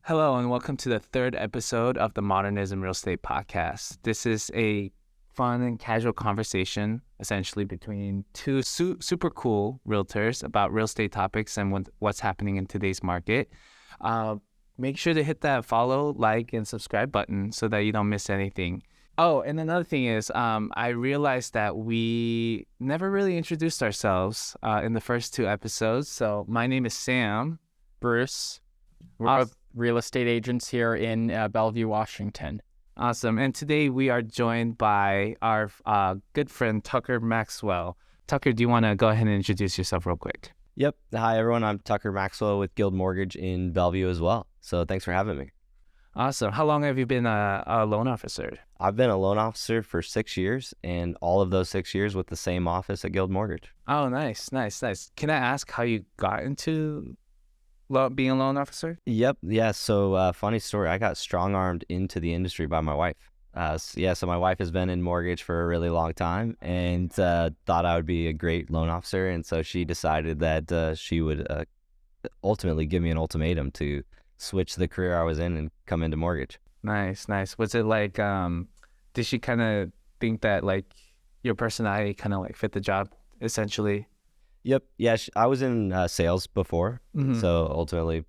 Hello, and welcome to the third episode of the Modernism Real Estate Podcast. This is a fun and casual conversation, essentially, between two super cool realtors about real estate topics and what's happening in today's market. Make sure to hit that follow, like, and subscribe button so that you don't miss anything. Oh, and another thing is, I realized that we never really introduced ourselves in the first two episodes. So my name is Sam. Bruce. We're real estate agents here in Bellevue, Washington. Awesome. And today we are joined by our good friend, Tucker Maxwell. Tucker, do you want to go ahead and introduce yourself real quick? Yep. Hi, everyone. I'm Tucker Maxwell with Guild Mortgage in Bellevue as well. So thanks for having me. Awesome. How long have you been a loan officer? I've been a loan officer for 6 years, and all of those 6 years with the same office at Guild Mortgage. Oh, nice. Can I ask how you got into being a loan officer? Yep. Yeah. So funny story. I got strong-armed into the industry by my wife. So my wife has been in mortgage for a really long time and thought I would be a great loan officer. And so she decided that she would ultimately give me an ultimatum to switch the career I was in and come into mortgage. Nice. Was it like, did she kind of think that like your personality kind of like fit the job essentially? Yep. Yeah. I was in sales before. Mm-hmm. So ultimately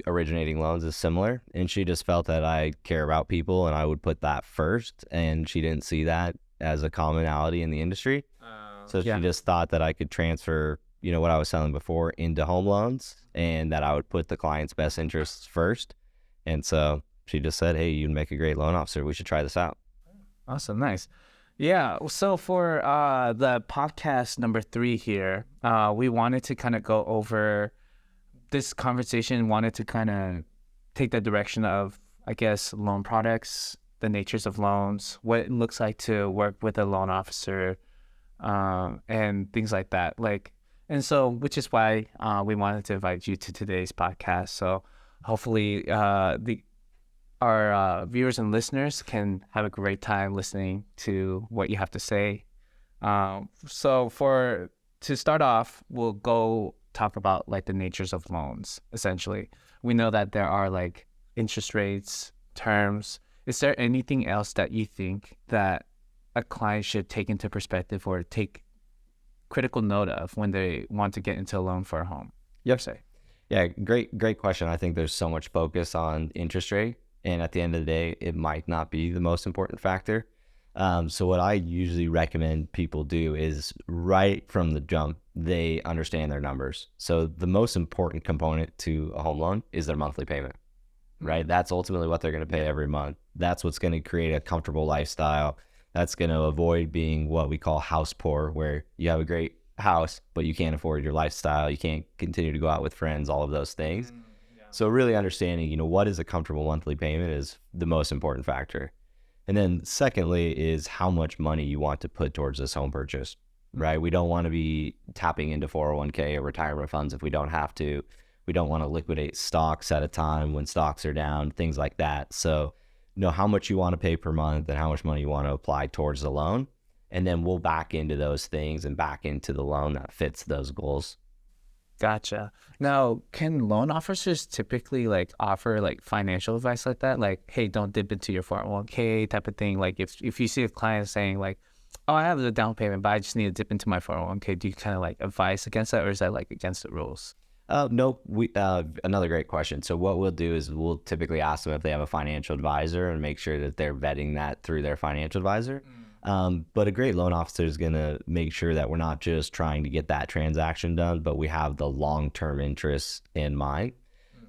originating loans is similar. And she just felt that I care about people and I would put that first. And she didn't see that as a commonality in the industry. She just thought that I could transfer, what I was selling before into home loans and that I would put the client's best interests first. And so she just said, hey, you'd make a great loan officer. We should try this out. Awesome. Nice. Yeah. So for the podcast number 3 here, we wanted to kind of go over this conversation, wanted to kind of take the direction of, I guess, loan products, the natures of loans, what it looks like to work with a loan officer, and things like that. Which is why we wanted to invite you to today's podcast. So hopefully our viewers and listeners can have a great time listening to what you have to say. To start off, we'll go talk about like the natures of loans. Essentially, we know that there are like interest rates, terms. Is there anything else that you think that a client should take into perspective or take critical note of when they want to get into a loan for a home? Yep. Yeah, great question. I think there's so much focus on interest rate. And at the end of the day, it might not be the most important factor. So what I usually recommend people do is right from the jump, they understand their numbers. So the most important component to a home loan is their monthly payment, right? That's ultimately what they're going to pay every month. That's what's going to create a comfortable lifestyle. That's going to avoid being what we call house poor, where you have a great house, but you can't afford your lifestyle. You can't continue to go out with friends, all of those things. So really understanding, what is a comfortable monthly payment is the most important factor. And then secondly is how much money you want to put towards this home purchase, right? We don't want to be tapping into 401k or retirement funds if we don't have to. We don't want to liquidate stocks at a time when stocks are down, things like that. So know how much you want to pay per month and how much money you want to apply towards the loan. And then we'll back into those things and back into the loan that fits those goals. Gotcha. Now, can loan officers typically like offer like financial advice like that? Like, hey, don't dip into your 401k type of thing. Like if you see a client saying like, oh, I have the down payment, but I just need to dip into my 401k, do you kind of like advise against that, or is that like against the rules? No, another great question. So what we'll do is we'll typically ask them if they have a financial advisor and make sure that they're vetting that through their financial advisor. But a great loan officer is going to make sure that we're not just trying to get that transaction done, but we have the long-term interests in mind.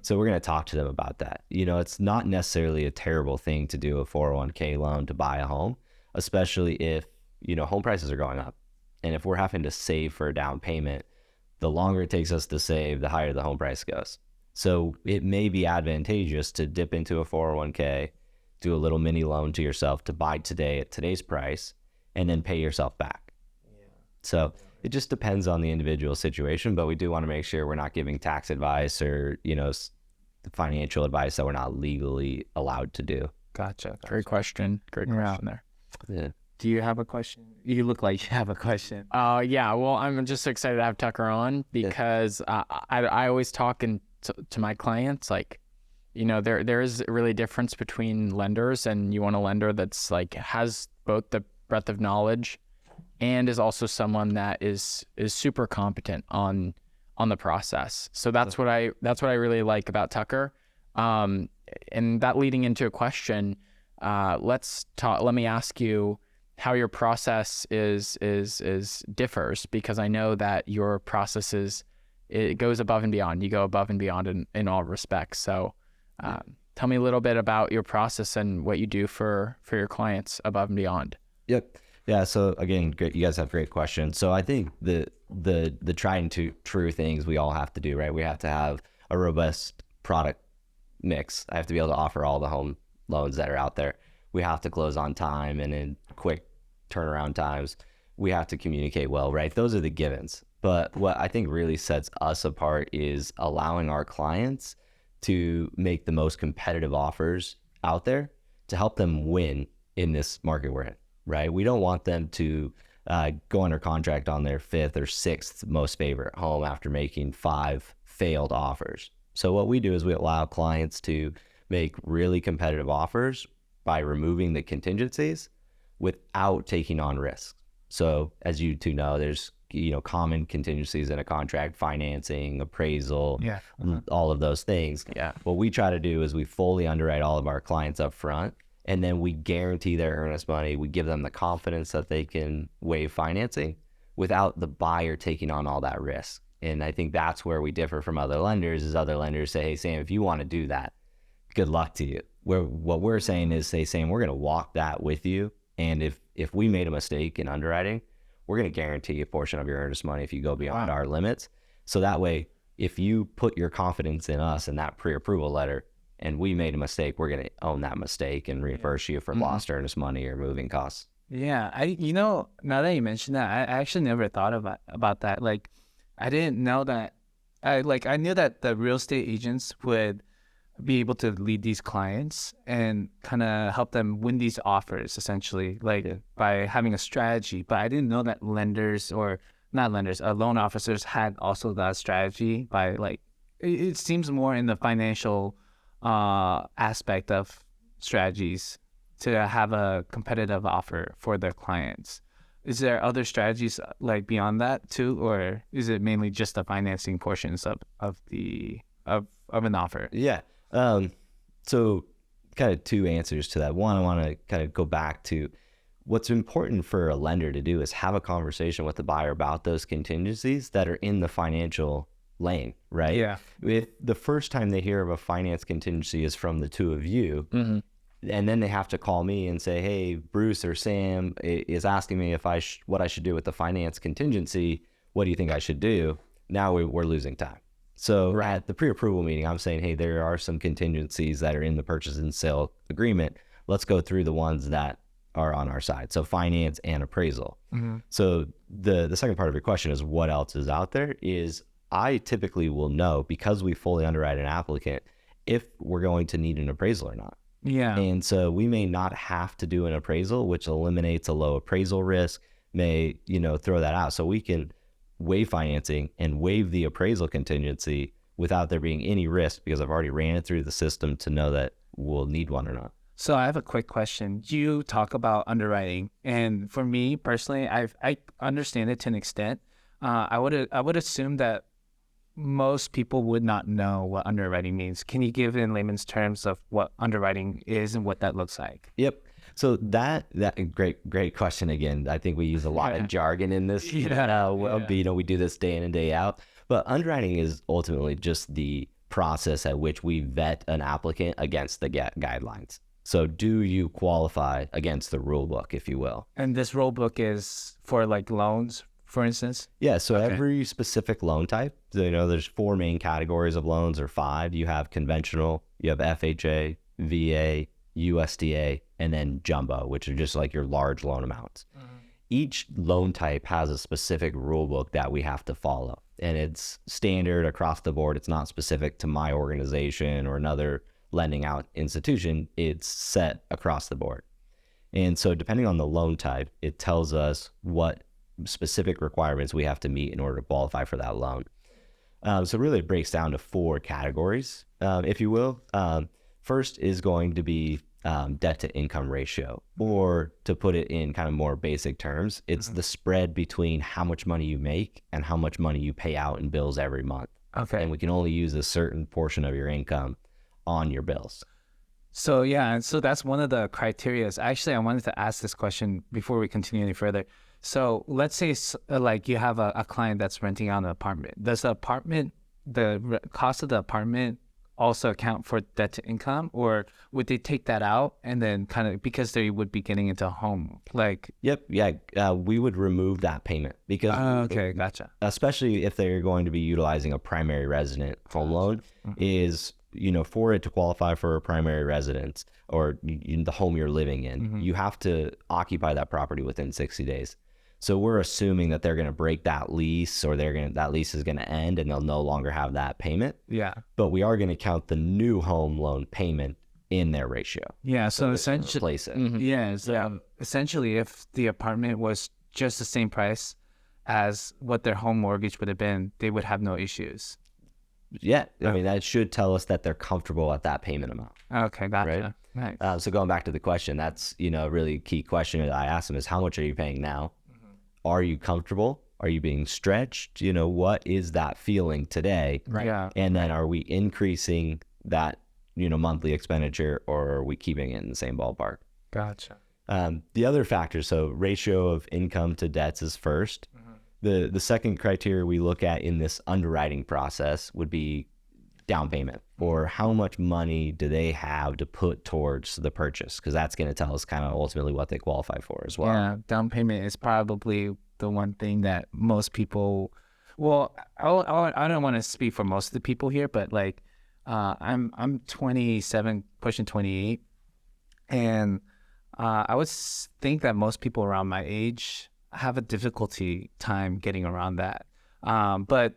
So we're going to talk to them about that. It's not necessarily a terrible thing to do a 401k loan to buy a home, especially if, home prices are going up. And if we're having to save for a down payment, the longer it takes us to save, the higher the home price goes. So it may be advantageous to dip into a 401k, do a little mini loan to yourself to buy today at today's price and then pay yourself back. So it just depends on the individual situation, but we do want to make sure we're not giving tax advice or, financial advice that we're not legally allowed to do. Gotcha. Great question there. Yeah. Do you have a question? You look like you have a question. Yeah. Well, I'm just excited to have Tucker on because I always talk to my clients like, there is really a difference between lenders, and you want a lender that's like has both the breadth of knowledge and is also someone that is super competent on the process. So that's what I really like about Tucker. And that leading into a question, let me ask you how your process differs, because I know that your process it goes above and beyond. You go above and beyond in all respects. So tell me a little bit about your process and what you do for your clients above and beyond. Yep. Yeah. So again, great. You guys have great questions. So I think the tried and true things we all have to do, right? We have to have a robust product mix. I have to be able to offer all the home loans that are out there. We have to close on time and in quick turnaround times. We have to communicate well, right? Those are the givens. But what I think really sets us apart is allowing our clients to make the most competitive offers out there to help them win in this market we're in, right? We don't want them to go under contract on their 5th or 6th most favorite home after making 5 failed offers. So what we do is we allow clients to make really competitive offers by removing the contingencies without taking on risks. So as you two know, there's common contingencies in a contract: financing, appraisal, all of those things. Yeah. What we try to do is we fully underwrite all of our clients up front, and then we guarantee their earnest money. We give them the confidence that they can waive financing without the buyer taking on all that risk. And I think that's where we differ from other lenders, is other lenders say, hey, Sam, if you want to do that, good luck to you. What we're saying is, say, Sam, we're going to walk that with you. And if we made a mistake in underwriting, we're going to guarantee a portion of your earnest money if you go beyond our limits. So that way, if you put your confidence in us in that pre-approval letter and we made a mistake, we're going to own that mistake and reimburse you for lost earnest money or moving costs. Yeah. Now that you mentioned that, I actually never thought about that. Like, I didn't know that. I knew that the real estate agents would be able to lead these clients and kind of help them win these offers, essentially, by having a strategy. But I didn't know that loan officers had also that strategy by it seems more in the financial aspect of strategies to have a competitive offer for their clients. Is there other strategies beyond that too, or is it mainly just the financing portions of an offer? Yeah. So kind of 2 answers to that. One, I want to kind of go back to what's important for a lender to do is have a conversation with the buyer about those contingencies that are in the financial lane, right? Yeah. If the first time they hear of a finance contingency is from the two of you, and then they have to call me and say, hey, Bruce or Sam is asking me what I should do with the finance contingency. What do you think I should do? Now we're losing time. So at the pre-approval meeting, I'm saying, hey, there are some contingencies that are in the purchase and sale agreement. Let's go through the ones that are on our side. So finance and appraisal. So the second part of your question is what else is out there is I typically will know, because we fully underwrite an applicant, if we're going to need an appraisal or not. Yeah. And so we may not have to do an appraisal, which eliminates a low appraisal risk, may, throw that out. So we can waive financing and waive the appraisal contingency without there being any risk, because I've already ran it through the system to know that we'll need one or not. So I have a quick question. You talk about underwriting, and for me personally, I understand it to an extent. I would assume that most people would not know what underwriting means. Can you give in layman's terms of what underwriting is and what that looks like? Yep. So that great question again. I think we use a lot of jargon in this. We do this day in and day out. But underwriting is ultimately just the process at which we vet an applicant against the guidelines. So do you qualify against the rule book, if you will? And this rule book is for loans, for instance? Yeah. So every specific loan type, there's 4 main categories of loans, or 5. You have conventional, you have FHA, VA, USDA, and then jumbo, which are just your large loan amounts. Each loan type has a specific rule book that we have to follow, and it's standard across the board. It's not specific to my organization or another lending out institution. It's set across the board. And so depending on the loan type, it tells us what specific requirements we have to meet in order to qualify for that loan. So really it breaks down to 4 categories, if you will. First is going to be debt to income ratio, or to put it in kind of more basic terms, it's the spread between how much money you make and how much money you pay out in bills every month. Okay. And we can only use a certain portion of your income on your bills. So yeah, and so that's one of the criterias. Actually, I wanted to ask this question before we continue any further. So let's say like you have a client that's renting out an apartment. Does the cost of the apartment also account for debt to income, or would they take that out and then kind of, because they would be getting into a home? Like, Yep. Yeah. We would remove that payment because, okay, gotcha. especially if they're going to be utilizing a primary resident home loan, is, for it to qualify for a primary residence or the home you're living in, you have to occupy that property within 60 days. So we're assuming that they're going to break that lease, or that lease is going to end and they'll no longer have that payment. Yeah. But we are going to count the new home loan payment in their ratio. Yeah. So essentially, Replace it. yeah. So essentially, if the apartment was just the same price as what their home mortgage would have been, they would have no issues. Yeah. I mean, that should tell us that they're comfortable at that payment amount. Okay. Gotcha. Right. Nice. So going back to the question, that's, a really key question that I asked them is, how much are you paying now? Are you comfortable? Are you being stretched? What is that feeling today? Right. Yeah. And then are we increasing that, monthly expenditure, or are we keeping it in the same ballpark? Gotcha. The other factors, so ratio of income to debts is first. The second criteria we look at in this underwriting process would be down payment, or how much money do they have to put towards the purchase, because that's going to tell us kind of ultimately what they qualify for as well. Yeah, down payment is probably the one thing that most people, well, I don't want to speak for most of the people here, but like I'm 27 pushing 28, and I would think that most people around my age have a difficulty time getting around that. But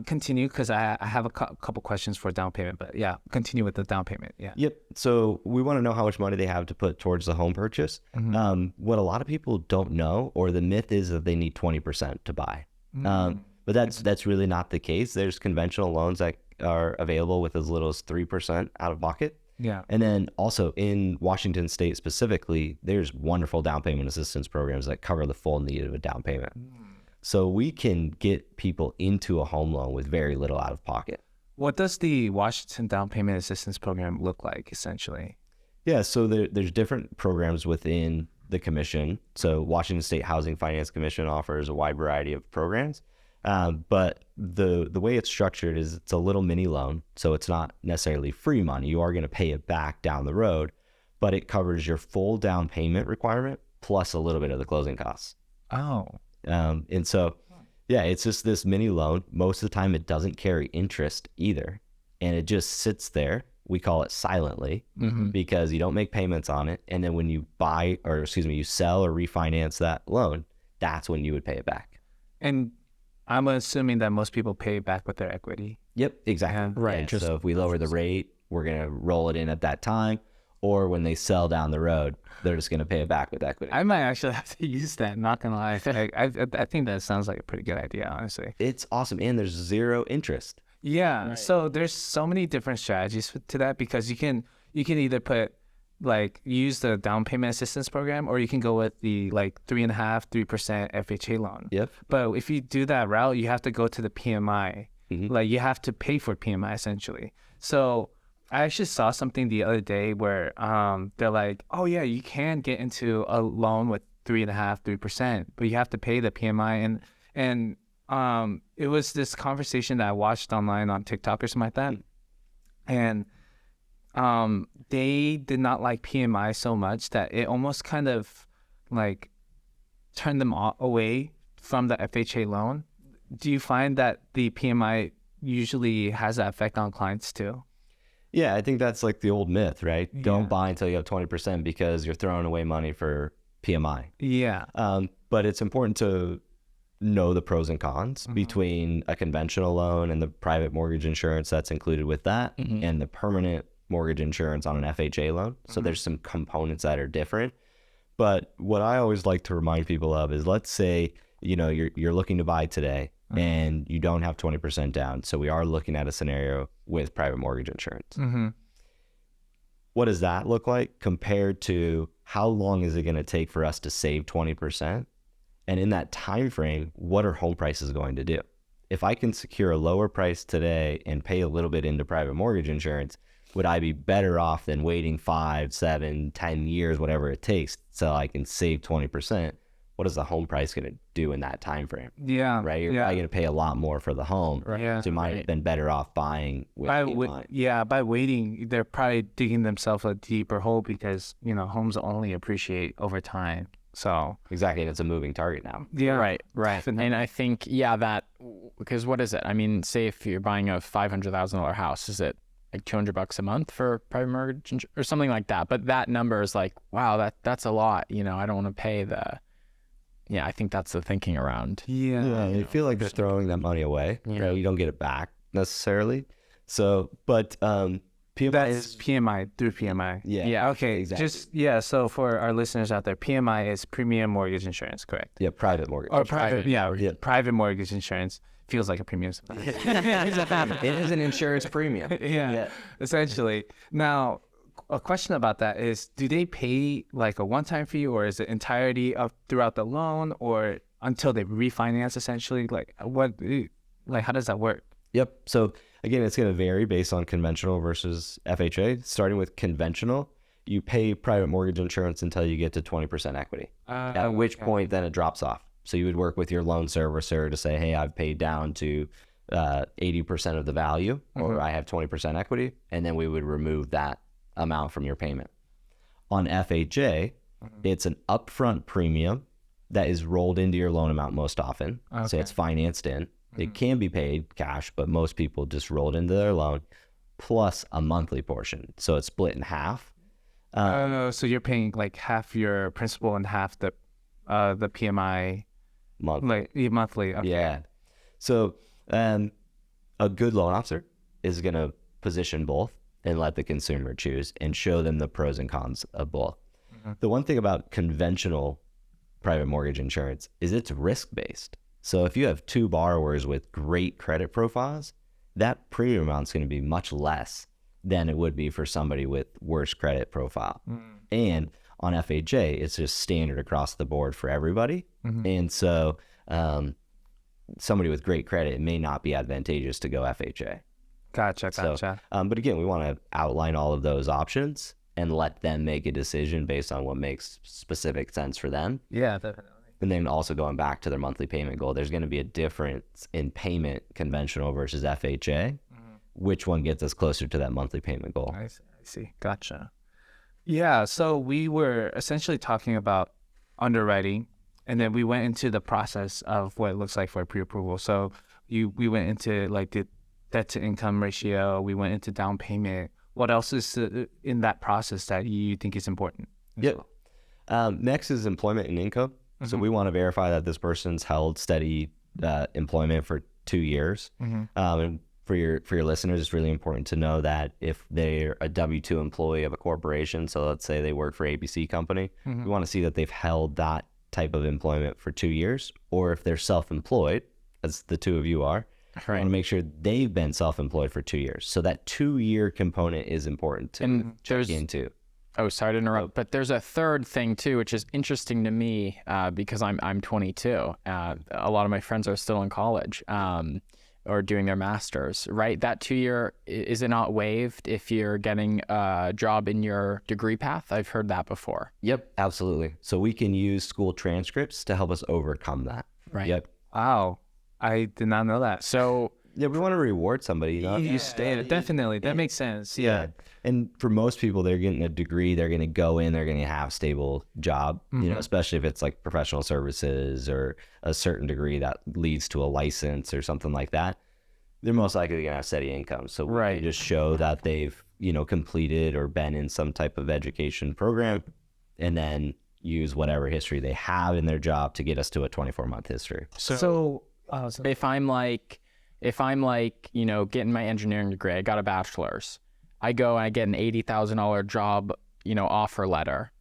continue, because I have a couple questions for down payment, but yeah, continue with the down payment. Yeah. Yep. So we want to know how much money they have to put towards the home purchase. What a lot of people don't know, or the myth is that they need 20% to buy. But that's really not the case. There's conventional loans that are available with as little as 3% out of pocket. Yeah. And then also in Washington State specifically, there's wonderful down payment assistance programs that cover the full need of a down payment. So we can get people into a home loan with very little out of pocket. What does the Washington Down Payment Assistance Program look like, essentially? Yeah, so there's different programs within the commission. So Washington State Housing Finance Commission offers a wide variety of programs. But the way it's structured is it's a little mini loan. So it's not necessarily free money. You are going to pay it back down the road, but it covers your full down payment requirement plus a little bit of the closing costs. Oh. And so, yeah, it's just this mini loan. Most of the time it doesn't carry interest either. And it just sits there. We call it silently because you don't make payments on it. And then when you you sell or refinance that loan, that's when you would pay it back. And I'm assuming that most people pay it back with their equity. Yep, exactly. Right. And so if we lower the rate, we're going to roll it in at that time. Or when they sell down the road, they're just going to pay it back with equity. I might actually have to use that, not going to lie. I think that sounds like a pretty good idea, honestly. It's awesome. And there's zero interest. Yeah. Right. So there's so many different strategies to that, because you can either use the down payment assistance program, or you can go with the 3.5%, 3% FHA loan. Yep. But if you do that route, you have to go to the PMI. You have to pay for PMI essentially. So I actually saw something the other day where they're like, oh yeah, you can get into a loan with 3.5%, 3%, but you have to pay the PMI. And it was this conversation that I watched online on TikTok or something like that. And they did not like PMI so much that it almost kind of turned them away from the FHA loan. Do you find that the PMI usually has that effect on clients too? Yeah, I think that's like the old myth, right? Yeah. Don't buy until you have 20% because you're throwing away money for PMI. Yeah. But it's important to know the pros and cons between a conventional loan and the private mortgage insurance that's included with that, and the permanent mortgage insurance on an FHA loan. So there's some components that are different. But what I always like to remind people of is, let's say, you're looking to buy today and you don't have 20% down. So we are looking at a scenario with private mortgage insurance. What does that look like compared to how long is it going to take for us to save 20%? And in that time frame, what are home prices going to do? If I can secure a lower price today and pay a little bit into private mortgage insurance, would I be better off than waiting 5, 7, 10 years, whatever it takes, so I can save 20%? What is the home price going to do in that time frame? Yeah. Right? You're probably going to pay a lot more for the home. Right. Yeah. So you might have been better off buying with by waiting, they're probably digging themselves a deeper hole because, homes only appreciate over time. So exactly. And it's a moving target now. Yeah. Right. Definitely. And I think, because what is it? I mean, say if you're buying a $500,000 house, is it like $200 a month for private mortgage or something like that? But that number is like, wow, that's a lot. I don't want to pay I think that's the thinking around. Yeah. I feel like they're throwing that money away. Right? You don't get it back necessarily. So, but PMI that's PMI through PMI. Yeah. Okay. Exactly. So for our listeners out there, PMI is premium mortgage insurance, correct? Yeah. Private mortgage. Or private. Private mortgage insurance feels like a premium sometimes. It is an insurance premium. Yeah. Essentially. Now, a question about that is, do they pay like a one-time fee, or is it entirety of throughout the loan, or until they refinance essentially? How does that work? Yep. So again, it's going to vary based on conventional versus FHA. Starting with conventional, you pay private mortgage insurance until you get to 20% equity, at which point then it drops off. So you would work with your loan servicer to say, hey, I've paid down to 80% of the value, or I have 20% equity, and then we would remove that amount from your payment. On FHA, it's an upfront premium that is rolled into your loan amount most often. So it's financed in. It can be paid cash, but most people just roll it into their loan plus a monthly portion. So it's split in half. So you're paying like half your principal and half the PMI monthly. Okay. Yeah. So a good loan officer is going to position both and let the consumer choose and show them the pros and cons of both. The one thing about conventional private mortgage insurance is it's risk-based. So if you have two borrowers with great credit profiles, that premium amount is going to be much less than it would be for somebody with worse credit profile. And on FHA, it's just standard across the board for everybody. And so somebody with great credit, it may not be advantageous to go FHA. Gotcha. So, but again, we want to outline all of those options and let them make a decision based on what makes specific sense for them. Yeah, definitely. And then also going back to their monthly payment goal, there's going to be a difference in payment, conventional versus FHA. Which one gets us closer to that monthly payment goal? I see. Gotcha. Yeah, so we were essentially talking about underwriting, and then we went into the process of what it looks like for pre-approval. So we went into like the debt to income ratio, we went into down payment. What else is in that process that you think is important? Yep. Next is employment and income. So we want to verify that this person's held steady employment for 2 years. And for your listeners, it's really important to know that if they're a W-2 employee of a corporation, so let's say they work for ABC company, we want to see that they've held that type of employment for 2 years, or if they're self-employed, as the two of you are, we want to make sure they've been self-employed for 2 years. So that 2-year component is important to check into. Oh, sorry to interrupt, but there's a third thing too, which is interesting to me because I'm 22. A lot of my friends are still in college or doing their masters, right? That 2-year, is it not waived if you're getting a job in your degree path? I've heard that before. Yep, absolutely. So we can use school transcripts to help us overcome that. Right. Yep. Wow, I did not know that. So yeah, we want to reward somebody. You stay. Definitely, that makes sense. Yeah. And for most people, they're getting a degree, they're going to go in, they're going to have a stable job, you know, especially if it's like professional services or a certain degree that leads to a license or something like that. They're most likely going to have steady income. So we just show that they've, you know, completed or been in some type of education program, and then use whatever history they have in their job to get us to a 24-month history. So if I'm like, you know, getting my engineering degree, I got a bachelor's, I go and I get an $80,000 job, you know, offer letter.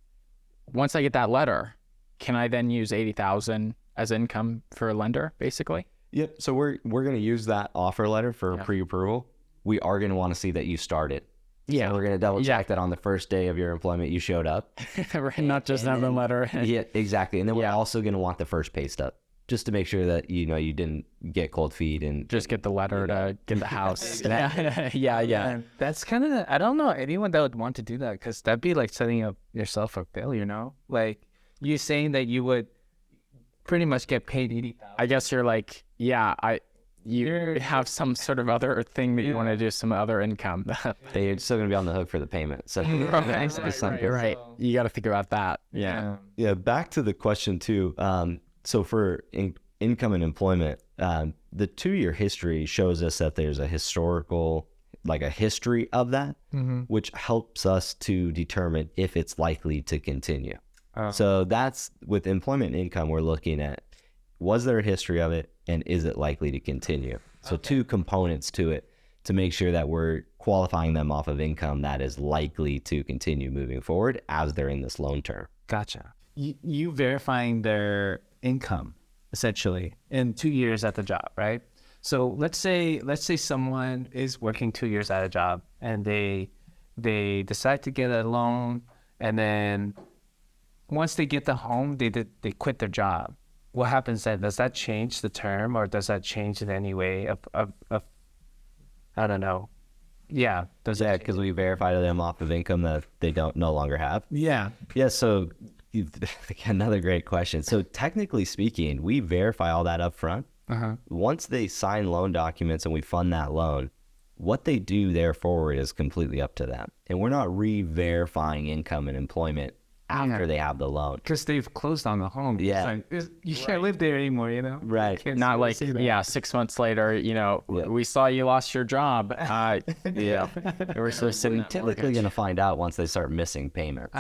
Once I get that letter, can I then use $80,000 as income for a lender, basically? Yep. So we're going to use that offer letter for pre-approval. We are going to want to see that you started. Yeah. So we're going to double check that on the first day of your employment you showed up. Right, not just have the letter. Yeah, exactly. And then we're also going to want the first pay stub, just to make sure that, you know, you didn't get cold feet and just get the letter to get the house. Yeah. And that's kind of, I don't know anyone that would want to do that, because that'd be like setting up yourself for failure, you know? Like, you saying that you would pretty much get paid 80,000. I guess you're like, you have some sort of other thing that you want to do, some other income. they're still going to be on the hook for the payment. So Right. You got to think about that. Yeah. Back to the question too. So for income and employment, the 2-year history shows us that there's a historical, like a history of that, which helps us to determine if it's likely to continue. So that's with employment and income, we're looking at, was there a history of it and is it likely to continue? So 2 components to it to make sure that we're qualifying them off of income that is likely to continue moving forward as they're in this loan term. Gotcha. You verifying their income essentially in 2 years at the job, right? So let's say someone is working 2 years at a job and they decide to get a loan, and then once they get the home, they quit their job. What happens then? Does that change the term, or does that change in any way of I don't know. Yeah. Because we verify them off of income that they no longer have. Yeah. Yeah. So another great question. So technically speaking, we verify all that up front. Once they sign loan documents and we fund that loan, what they do there forward is completely up to them. And we're not re-verifying income and employment after they have the loan. Because they've closed on the home. Yeah. You can't live there anymore, you know? Right. Not like, 6 months later, you know, we saw you lost your job. We're so typically going to find out once they start missing payments.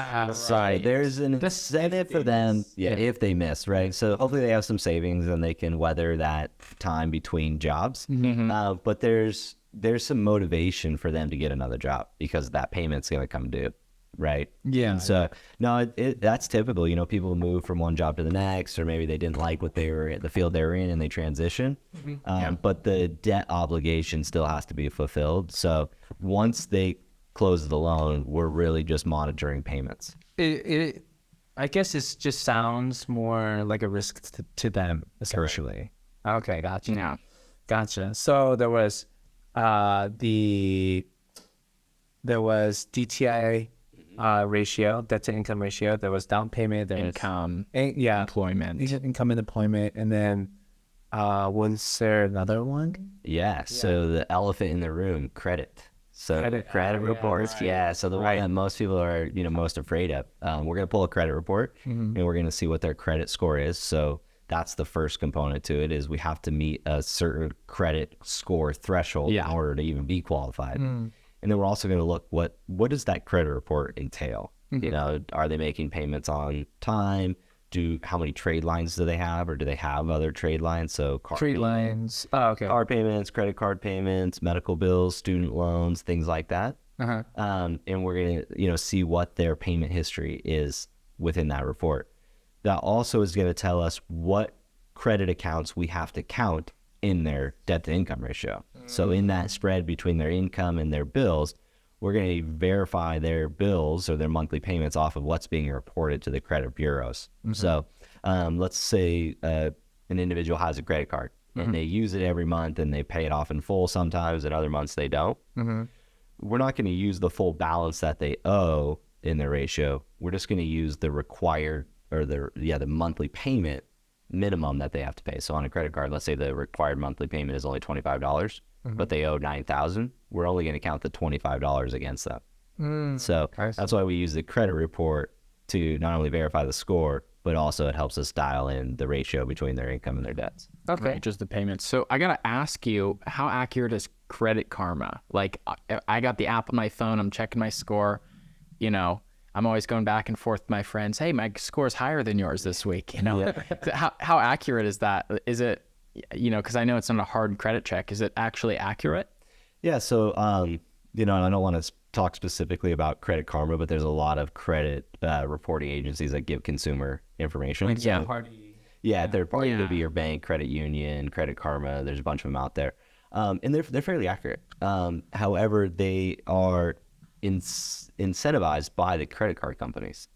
Right. There's an incentive for them if they miss, right? So hopefully they have some savings and they can weather that time between jobs. But there's some motivation for them to get another job because that payment's going to come due. Right. Yeah. So no, that's typical. You know, people move from one job to the next, or maybe they didn't like what they were the field they were in and they transition. But the debt obligation still has to be fulfilled. So once they close the loan, we're really just monitoring payments. I guess it just sounds more like a risk to them, essentially. Correct. Okay, gotcha. Yeah. Gotcha. So there was DTI ratio, debt to income ratio. There was down payment, income, employment, income and employment, and then was there another one? Yeah. So the elephant in the room, credit. So credit reports. So the one that most people are most afraid of. We're gonna pull a credit report and we're gonna see what their credit score is. So that's the first component to it, is we have to meet a certain credit score threshold in order to even be qualified. And then we're also going to look what does that credit report entail? You know, are they making payments on time? How many trade lines do they have, or do they have other trade lines? So trade lines. Oh, okay. Card payments, credit card payments, medical bills, student loans, things like that. And we're going to see what their payment history is within that report. That also is going to tell us what credit accounts we have to count in their debt to income ratio. So in that spread between their income and their bills, we're going to verify their bills or their monthly payments off of what's being reported to the credit bureaus. So let's say an individual has a credit card and they use it every month and they pay it off in full sometimes, and other months they don't. We're not going to use the full balance that they owe in their ratio. We're just going to use the required or the monthly payment minimum that they have to pay. So on a credit card, let's say the required monthly payment is only $25, but they owe $9,000. We're only going to count the $25 against that. So that's why we use the credit report to not only verify the score, but also it helps us dial in the ratio between their income and their debts. Okay. Right, just the payments. So I got to ask you, how accurate is Credit Karma? Like, I got the app on my phone. I'm checking my score. I'm always going back and forth with my friends. Hey, my score is higher than yours this week. How accurate is that? Is it, because I know it's not a hard credit check. Is it actually accurate? Yeah. So, I don't want to talk specifically about Credit Karma, but there's a lot of credit reporting agencies that give consumer information. Yeah, third party would be your bank, credit union, Credit Karma. There's a bunch of them out there, and they're fairly accurate. However, they are incentivized by the credit card companies,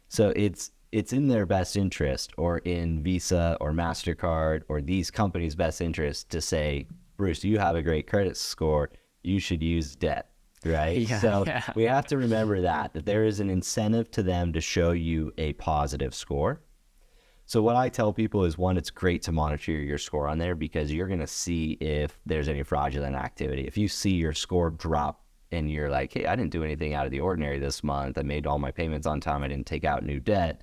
so it's in their best interest, or in Visa or MasterCard or these companies' best interest, to say, Bruce, you have a great credit score, you should use debt, right? We have to remember that there is an incentive to them to show you a positive score. So what I tell people is, one, it's great to monitor your score on there, because you're going to see if there's any fraudulent activity. If you see your score drop and you're like, hey, I didn't do anything out of the ordinary this month, I made all my payments on time, I didn't take out new debt,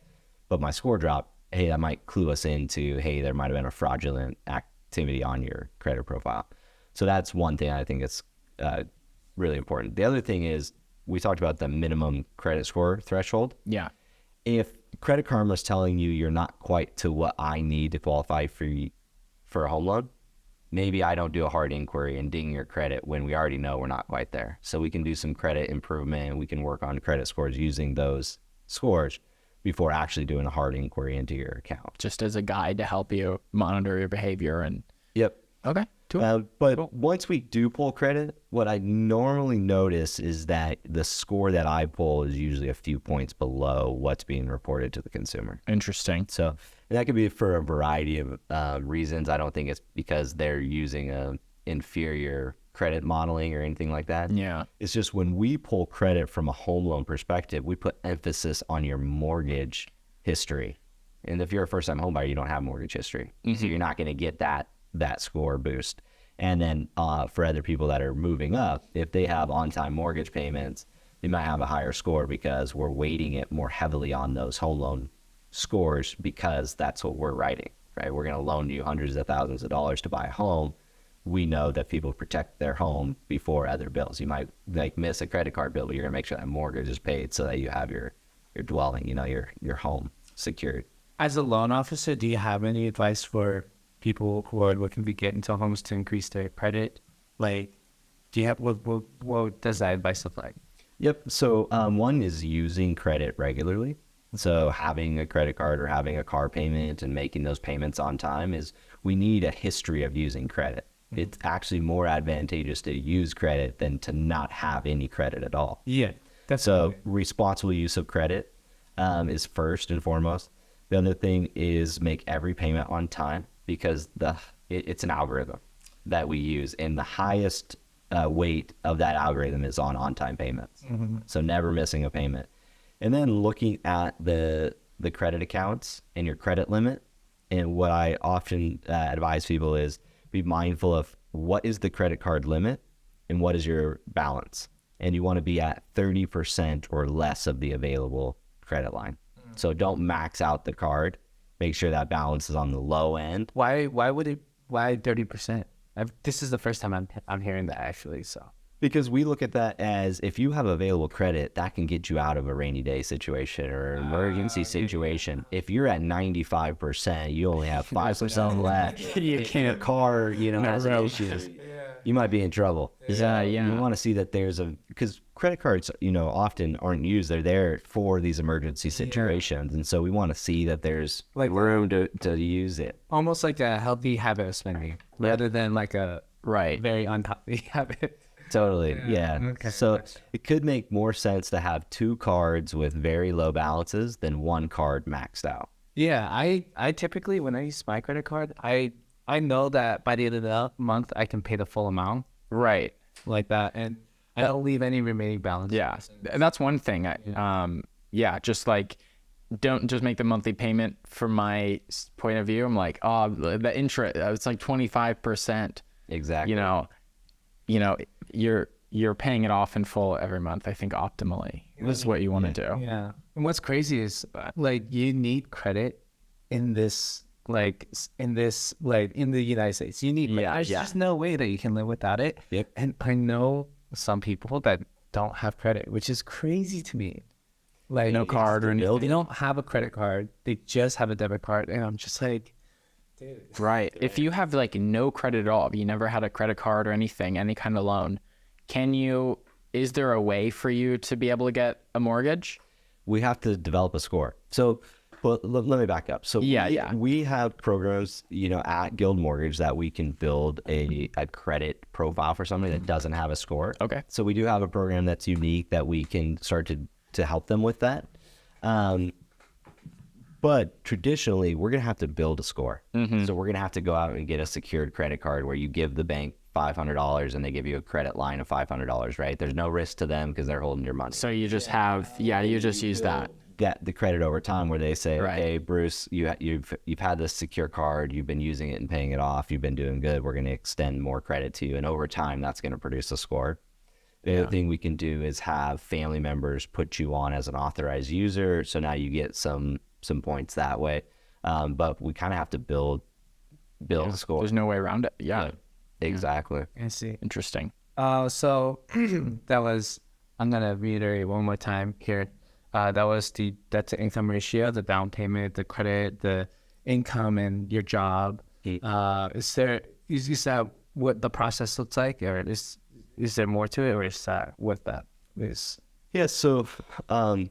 but my score dropped, hey, that might clue us into, hey, there might have been a fraudulent activity on your credit profile. So that's one thing I think is really important. The other thing is, we talked about the minimum credit score threshold. Yeah. If Credit Karma is telling you you're not quite to what I need to qualify for a home loan, maybe I don't do a hard inquiry and ding your credit when we already know we're not quite there. So we can do some credit improvement. We can work on credit scores using those scores before actually doing a hard inquiry into your account. Just as a guide to help you monitor your behavior. And Yep. okay. But once we do pull credit, what I normally notice is that the score that I pull is usually a few points below what's being reported to the consumer. Interesting. So, and that could be for a variety of reasons. I don't think it's because they're using a inferior credit modeling or anything like that. Yeah. It's just, when we pull credit from a home loan perspective, we put emphasis on your mortgage history. And if you're a first-time home buyer, you don't have mortgage history. Mm-hmm. So you're not going to get that score boost. And then for other people that are moving up, if they have on-time mortgage payments, they might have a higher score, because we're weighting it more heavily on those home loan scores, because that's what we're writing, right? We're going to loan you hundreds of thousands of dollars to buy a home. We know that people protect their home before other bills. You might miss a credit card bill, but you're going to make sure that mortgage is paid so that you have your dwelling, your home secured. As a loan officer, do you have any advice for people who are looking to get into homes to increase their credit? Like, do you have, what does that advice look like? Yep. So one is using credit regularly. So having a credit card or having a car payment and making those payments on time we need a history of using credit. Mm-hmm. It's actually more advantageous to use credit than to not have any credit at all. Yeah. So responsible use of credit is first and foremost. The other thing is make every payment on time, because it's an algorithm that we use, and the highest weight of that algorithm is on-time payments. Mm-hmm. So never missing a payment. And then looking at the credit accounts and your credit limit. And what I often advise people is, be mindful of what is the credit card limit and what is your balance. And you want to be at 30% or less of the available credit line. Mm-hmm. So don't max out the card. Make sure that balance is on the low end. Why 30%? This is the first time I'm hearing that, actually. So because we look at that as, if you have available credit, that can get you out of a rainy day situation or an emergency situation. If you're at 95%, you only have 5% left. You can't. Your car, has issues. You might be in trouble. Yeah. You want to see that because credit cards, often aren't used. They're there for these emergency situations. And so we want to see that there's room to use it. Almost like a healthy habit of spending, rather than like a very unhealthy habit. Totally. Yeah. Okay. So it could make more sense to have two cards with very low balances than one card maxed out. Yeah. I typically, when I use my credit card, I know that by the end of the month, I can pay the full amount. Right. Like that. And I don't leave any remaining balance. Yeah. And that's one thing. Just like, don't just make the monthly payment. From my point of view, I'm like, the interest, it's like 25%. Exactly. You're paying it off in full every month. I think optimally, this is what you want to do. Yeah. And what's crazy is, you need credit in this, in the United States. You need, there's just no way that you can live without it. Yep. And I know some people that don't have credit, which is crazy to me. No card or anything. They don't have a credit card. They just have a debit card. And I'm just like, dude. Right. If you have no credit at all, if you never had a credit card or anything, any kind of loan, is there a way for you to be able to get a mortgage? We have to develop a score. So Well, let me back up. So we have programs, at Guild Mortgage that we can build a credit profile for somebody that doesn't have a score. Okay. So we do have a program that's unique that we can start to help them with that. But traditionally, we're going to have to build a score. So we're going to have to go out and get a secured credit card where you give the bank $500 and they give you a credit line of $500, right? There's no risk to them because they're holding your money. So you just have, you just use that. Get the credit over time where they say, Right. hey, Bruce, you've had this secure card, you've been using it and paying it off, you've been doing good, we're going to extend more credit to you. And over time, that's going to produce a score. The other thing we can do is have family members put you on as an authorized user. So now you get some points that way. But we kind of have to build a score. There's no way around it. Yeah. Exactly. I see. Interesting. So that was, I'm going to reiterate one more time here. That was the debt to income ratio, the down payment, the credit, the income, and your job. Is that what the process looks like, or is there more to it, or is that what that is? Yeah. So what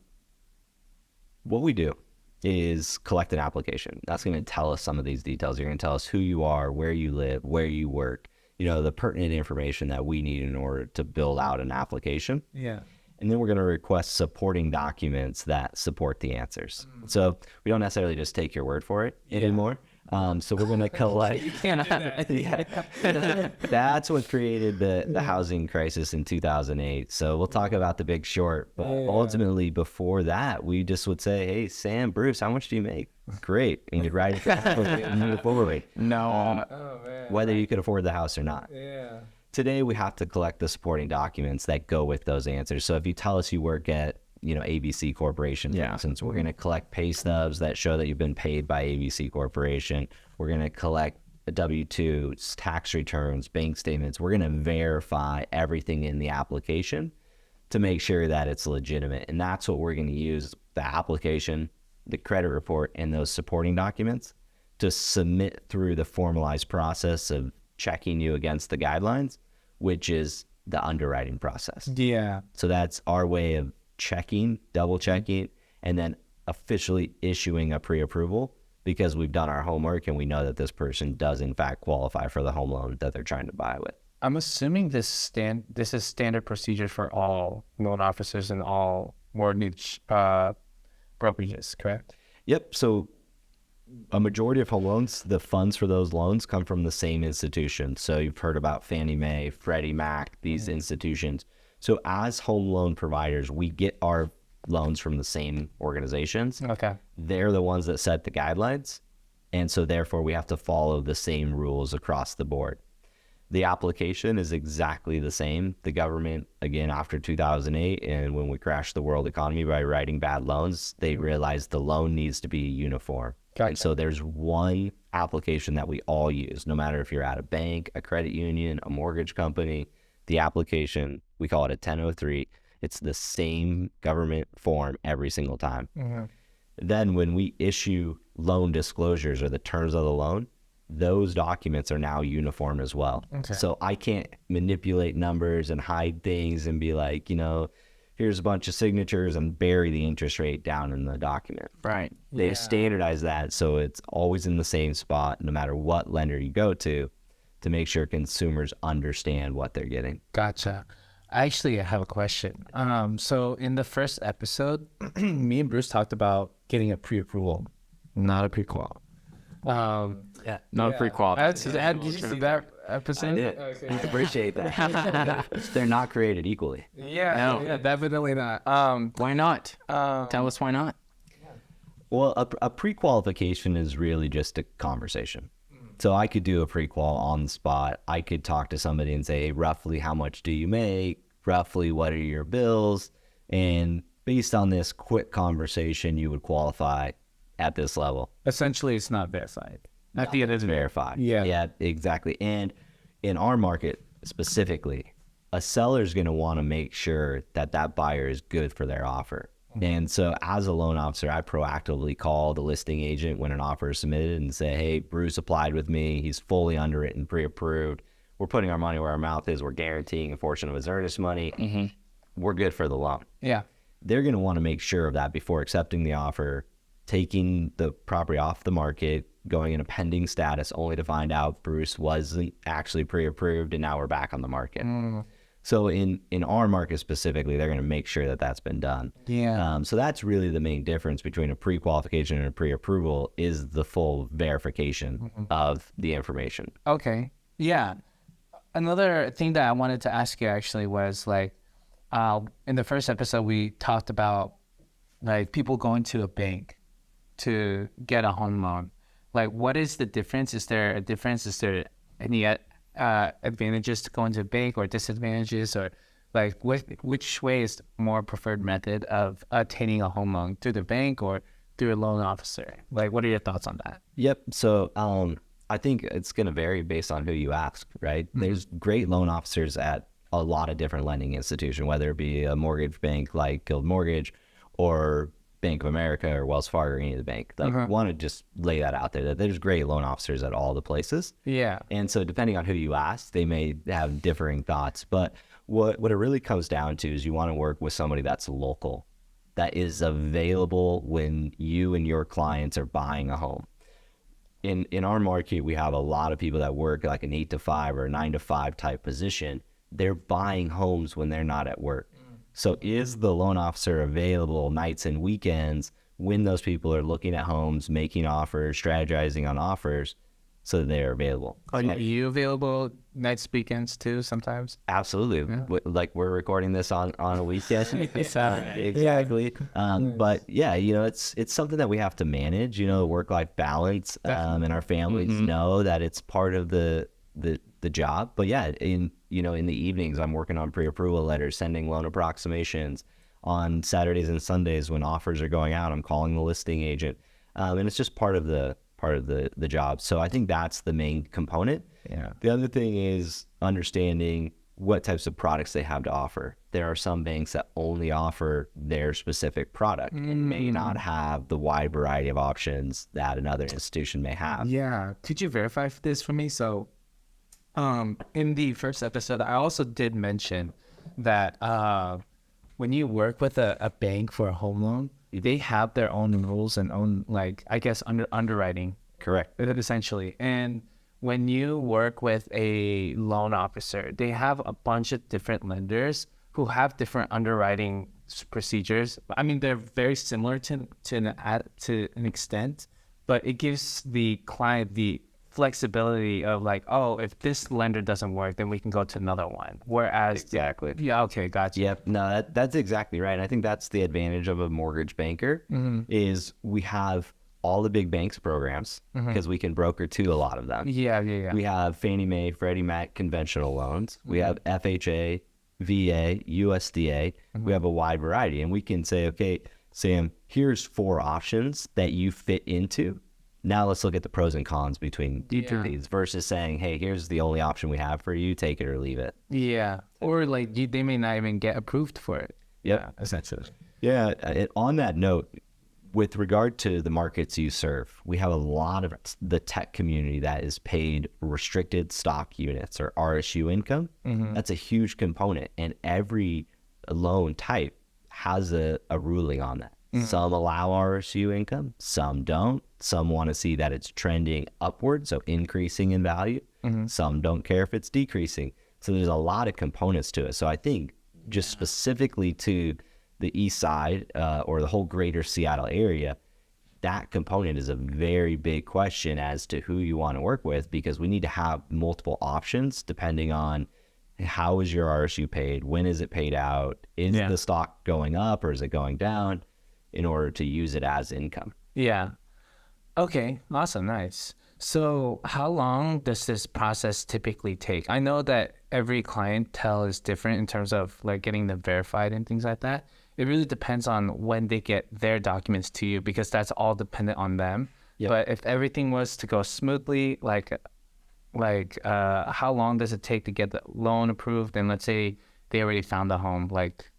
we do is collect an application. That's going to tell us some of these details. You're going to tell us who you are, where you live, where you work, the pertinent information that we need in order to build out an application. Yeah. And then we're going to request supporting documents that support the answers. So we don't necessarily just take your word for it anymore. So we're going to collect. That's what created the housing crisis in 2008. So we'll talk about The Big Short. But ultimately, before that, we just would say, hey, Sam, Bruce, how much do you make? Great. And you'd write it down and move forward. No. Whether you could afford the house or not. Yeah. Today, we have to collect the supporting documents that go with those answers. So if you tell us you work at, ABC Corporation, for instance, we're going to collect pay stubs that show that you've been paid by ABC Corporation. We're going to collect W-2s, tax returns, bank statements. We're going to verify everything in the application to make sure that it's legitimate. And that's what we're going to use, the application, the credit report, and those supporting documents to submit through the formalized process of checking you against the guidelines, which is the underwriting process. Yeah. So that's our way of checking, double checking, and then officially issuing a pre-approval because we've done our homework and we know that this person does in fact qualify for the home loan that they're trying to buy with. I'm assuming this is standard procedure for all loan officers and all mortgage brokerages, correct? Yep. So a majority of home loans, the funds for those loans come from the same institution. So you've heard about Fannie Mae, Freddie Mac, these institutions. So as home loan providers, we get our loans from the same organizations. Okay. They're the ones that set the guidelines. And so therefore we have to follow the same rules across the board. The application is exactly the same. The government, again, after 2008, and when we crashed the world economy by writing bad loans, they realized the loan needs to be uniform. Gotcha. And so there's one application that we all use, no matter if you're at a bank, a credit union, a mortgage company. The application, we call it a 1003. It's the same government form every single time. Mm-hmm. Then when we issue loan disclosures or the terms of the loan, those documents are now uniform as well. Okay. So I can't manipulate numbers and hide things and be like, here's a bunch of signatures and bury the interest rate down in the document. Right. They've standardized that so it's always in the same spot no matter what lender you go to make sure consumers understand what they're getting. Gotcha. Actually, I have a question. So in the first episode, me and Bruce talked about getting a pre-approval, not a pre-qual. Yeah. Not a pre-qual. Did you see that episode? I appreciate that. They're not created equally. Yeah, yeah, definitely not. Why not? Tell us why not. Well, a pre-qualification is really just a conversation. So I could do a pre-qual on the spot. I could talk to somebody and say, roughly how much do you make? Roughly what are your bills? And based on this quick conversation, you would qualify at this level. Essentially, it's not verified. At the end, it's Verified. Yeah. Yeah, exactly. And in our market specifically, a seller is going to want to make sure that that buyer is good for their offer. And so as a loan officer, I proactively call the listing agent when an offer is submitted and say, hey, Bruce applied with me. He's fully underwritten, pre-approved. We're putting our money where our mouth is. We're guaranteeing a portion of his earnest money. We're good for the loan. Yeah. They're going to want to make sure of that before accepting the offer taking the property off the market, going in a pending status, only to find out Bruce wasn't actually pre-approved, and now we're back on the market. So in our market specifically, they're going to make sure that that's been done. Yeah. So that's really the main difference between a pre-qualification and a pre-approval, is the full verification of the information. Okay. Yeah. Another thing that I wanted to ask you actually was like, in the first episode, we talked about like people going to a bank to get a home loan. Like, what is the difference? Is there a difference? Is there any advantages to going to a bank, or disadvantages, or like which way is the more preferred method of attaining a home loan, through the bank or through a loan officer? Like, what are your thoughts on that? Yep. So I think it's going to vary based on who you ask, right? There's great loan officers at a lot of different lending institutions, whether it be a mortgage bank like Guild Mortgage or Bank of America or Wells Fargo or any of the bank. Like, want to just lay that out there, that there's great loan officers at all the places. Yeah. And so depending on who you ask, they may have differing thoughts. But what it really comes down to is you want to work with somebody that's local, that is available when you and your clients are buying a home. In our market, we have a lot of people that work like an 8 to 5 or a 9 to 5 type position. They're buying homes when they're not at work. So is the loan officer available nights and weekends when those people are looking at homes, making offers, strategizing on offers, so that they're available? Are you available nights, weekends too sometimes? Absolutely. Yeah. Like, we're recording this on a weekend. Saturday. Exactly. But yeah, it's something that we have to manage, work-life balance, and our families know that it's part of the job. But yeah, in the evenings, I'm working on pre-approval letters, sending loan approximations. On Saturdays and Sundays when offers are going out, I'm calling the listing agent, and it's just part of the job. So I think that's the main component. Yeah. The other thing is understanding what types of products they have to offer. There are some banks that only offer their specific product and may not have the wide variety of options that another institution may have. Yeah. Could you verify this for me? So, in the first episode, I also did mention that when you work with a bank for a home loan, they have their own rules and own, like, I guess, underwriting. Correct. Essentially. And when you work with a loan officer, they have a bunch of different lenders who have different underwriting procedures. I mean, they're very similar to an extent, but it gives the client the flexibility of like, oh, if this lender doesn't work, then we can go to another one. Whereas, Exactly. Yeah, okay, gotcha. Yep. No, that's exactly right. And I think that's the advantage of a mortgage banker is we have all the big banks programs because we can broker to a lot of them. Yeah. We have Fannie Mae, Freddie Mac conventional loans. We have FHA, VA, USDA. We have a wide variety, and we can say, okay, Sam, here's 4 options that you fit into. Now let's look at the pros and cons between each of these versus saying, hey, here's the only option we have for you. Take it or leave it. Yeah. Or like they may not even get approved for it. Yep. Yeah, essentially. Yeah. On that note, with regard to the markets you serve, we have a lot of the tech community that is paid restricted stock units or RSU income. That's a huge component. And every loan type has a ruling on that. Some allow RSU income, some don't. Some want to see that it's trending upward, so increasing in value. Some don't care if it's decreasing. So there's a lot of components to it. So I think just specifically to the east side or the whole greater Seattle area, that component is a very big question as to who you want to work with, because we need to have multiple options depending on how is your RSU paid, when is it paid out, is the stock going up or is it going down, in order to use it as income. Yeah. Okay. Awesome. Nice. So how long does this process typically take? I know that every clientele is different in terms of like getting them verified and things like that. It really depends on when they get their documents to you, because that's all dependent on them. Yep. But if everything was to go smoothly, like how long does it take to get the loan approved? And let's say they already found the home, like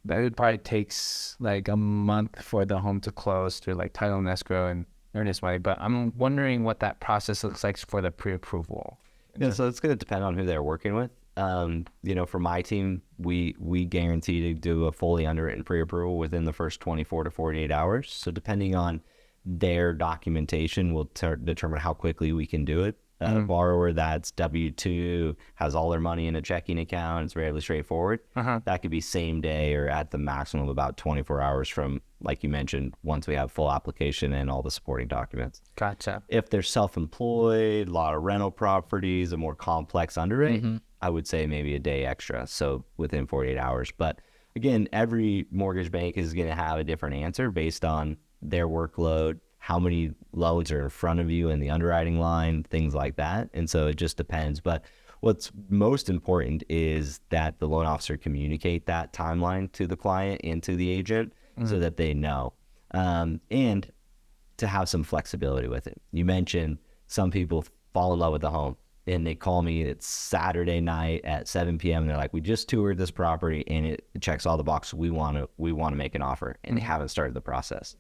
that would probably takes like a month for the home to close through like title and escrow and earnest money. But I'm wondering what that process looks like for the pre-approval. Yeah, so it's going to depend on who they're working with. For my team, we guarantee to do a fully underwritten pre-approval within the first 24 to 48 hours. So depending on their documentation will determine how quickly we can do it. A borrower that's W-2, has all their money in a checking account, it's fairly straightforward. That could be same day or at the maximum of about 24 hours from, like you mentioned, once we have full application and all the supporting documents. Gotcha. If they're self-employed, a lot of rental properties, a more complex underwrite, I would say maybe a day extra, so within 48 hours. But again, every mortgage bank is going to have a different answer based on their workload, how many loans are in front of you in the underwriting line, things like that. And so it just depends. But what's most important is that the loan officer communicate that timeline to the client and to the agent so that they know, and to have some flexibility with it. You mentioned some people fall in love with the home and they call me, it's Saturday night at 7 p.m. and they're like, we just toured this property and it checks all the boxes. We want to make an offer, and they haven't started the process.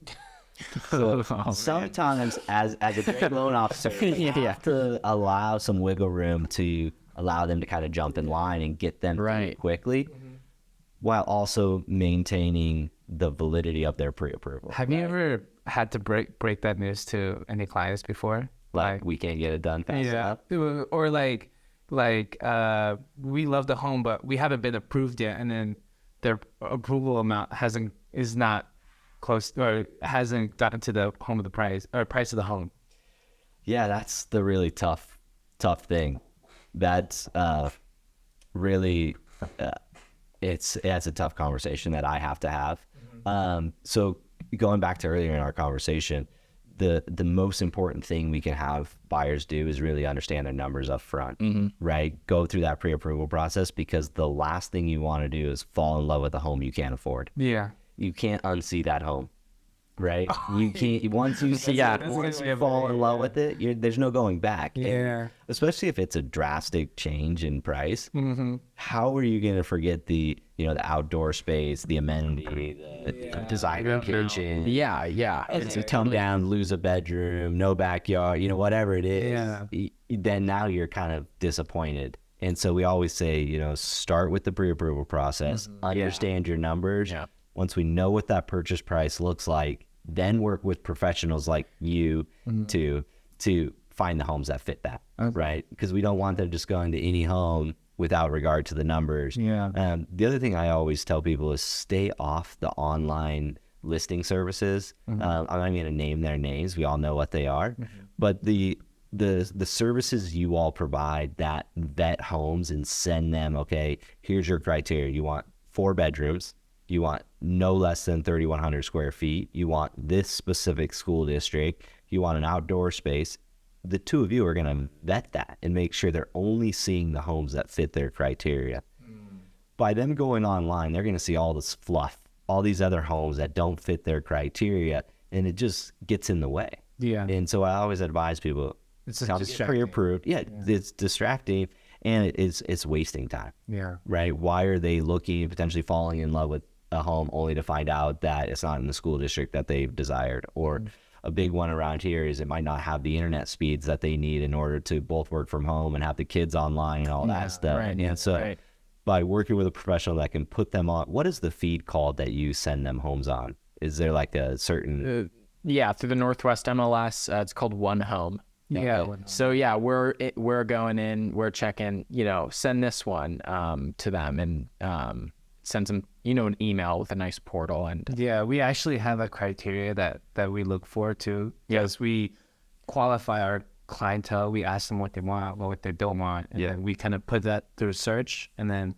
So sometimes as a great loan officer, you have to allow some wiggle room to allow them to kind of jump in line and get them quickly, while also maintaining the validity of their pre-approval. Have you ever had to break that news to any clients before? Like we can't get it done fast enough? Or like we love the home, but we haven't been approved yet, and then their approval amount is not close or hasn't gotten to the home of the price or price of the home. Yeah, that's the really tough thing. That's really it's a tough conversation that I have to have. So going back to earlier in our conversation, the most important thing we can have buyers do is really understand their numbers up front, right? Go through that pre-approval process, because the last thing you want to do is fall in love with a home you can't afford. Yeah. You can't unsee that home, right? You can't, once you fall in love with it, there's no going back. Yeah. And especially if it's a drastic change in price. How are you going to forget the outdoor space, the amenity, the designer kitchen? Yeah. It's a come down, lose a bedroom, no backyard, whatever it is. Then now you're kind of disappointed. And so we always say, start with the pre-approval process, understand your numbers. Yeah. Once we know what that purchase price looks like, then work with professionals like you to find the homes that fit that, right? Because we don't want them just going to any home without regard to the numbers. The other thing I always tell people is stay off the online listing services. I'm not going to name their names. We all know what they are. But the services you all provide that vet homes and send them, okay, here's your criteria. You want 4 bedrooms. You want no less than 3,100 square feet. You want this specific school district. You want an outdoor space. The two of you are going to vet that and make sure they're only seeing the homes that fit their criteria. By them going online, they're going to see all this fluff, all these other homes that don't fit their criteria, and it just gets in the way. Yeah. And so I always advise people, It's pre-approved. It's distracting, and it's wasting time. Yeah. Right? Why are they looking, potentially falling in love with a home only to find out that it's not in the school district that they've desired? Or a big one around here is it might not have the internet speeds that they need in order to both work from home and have the kids online and all that stuff. Right. And so by working with a professional that can put them on, what is the feed called that you send them homes on? Is there like a certain... through the Northwest MLS, it's called One Home. So we're going in, we're checking, send this one to them, and sends them, an email with a nice portal. And we actually have a criteria that we look for too. Yes, we qualify our clientele. We ask them what they want, what they don't want, and then we kind of put that through search, and then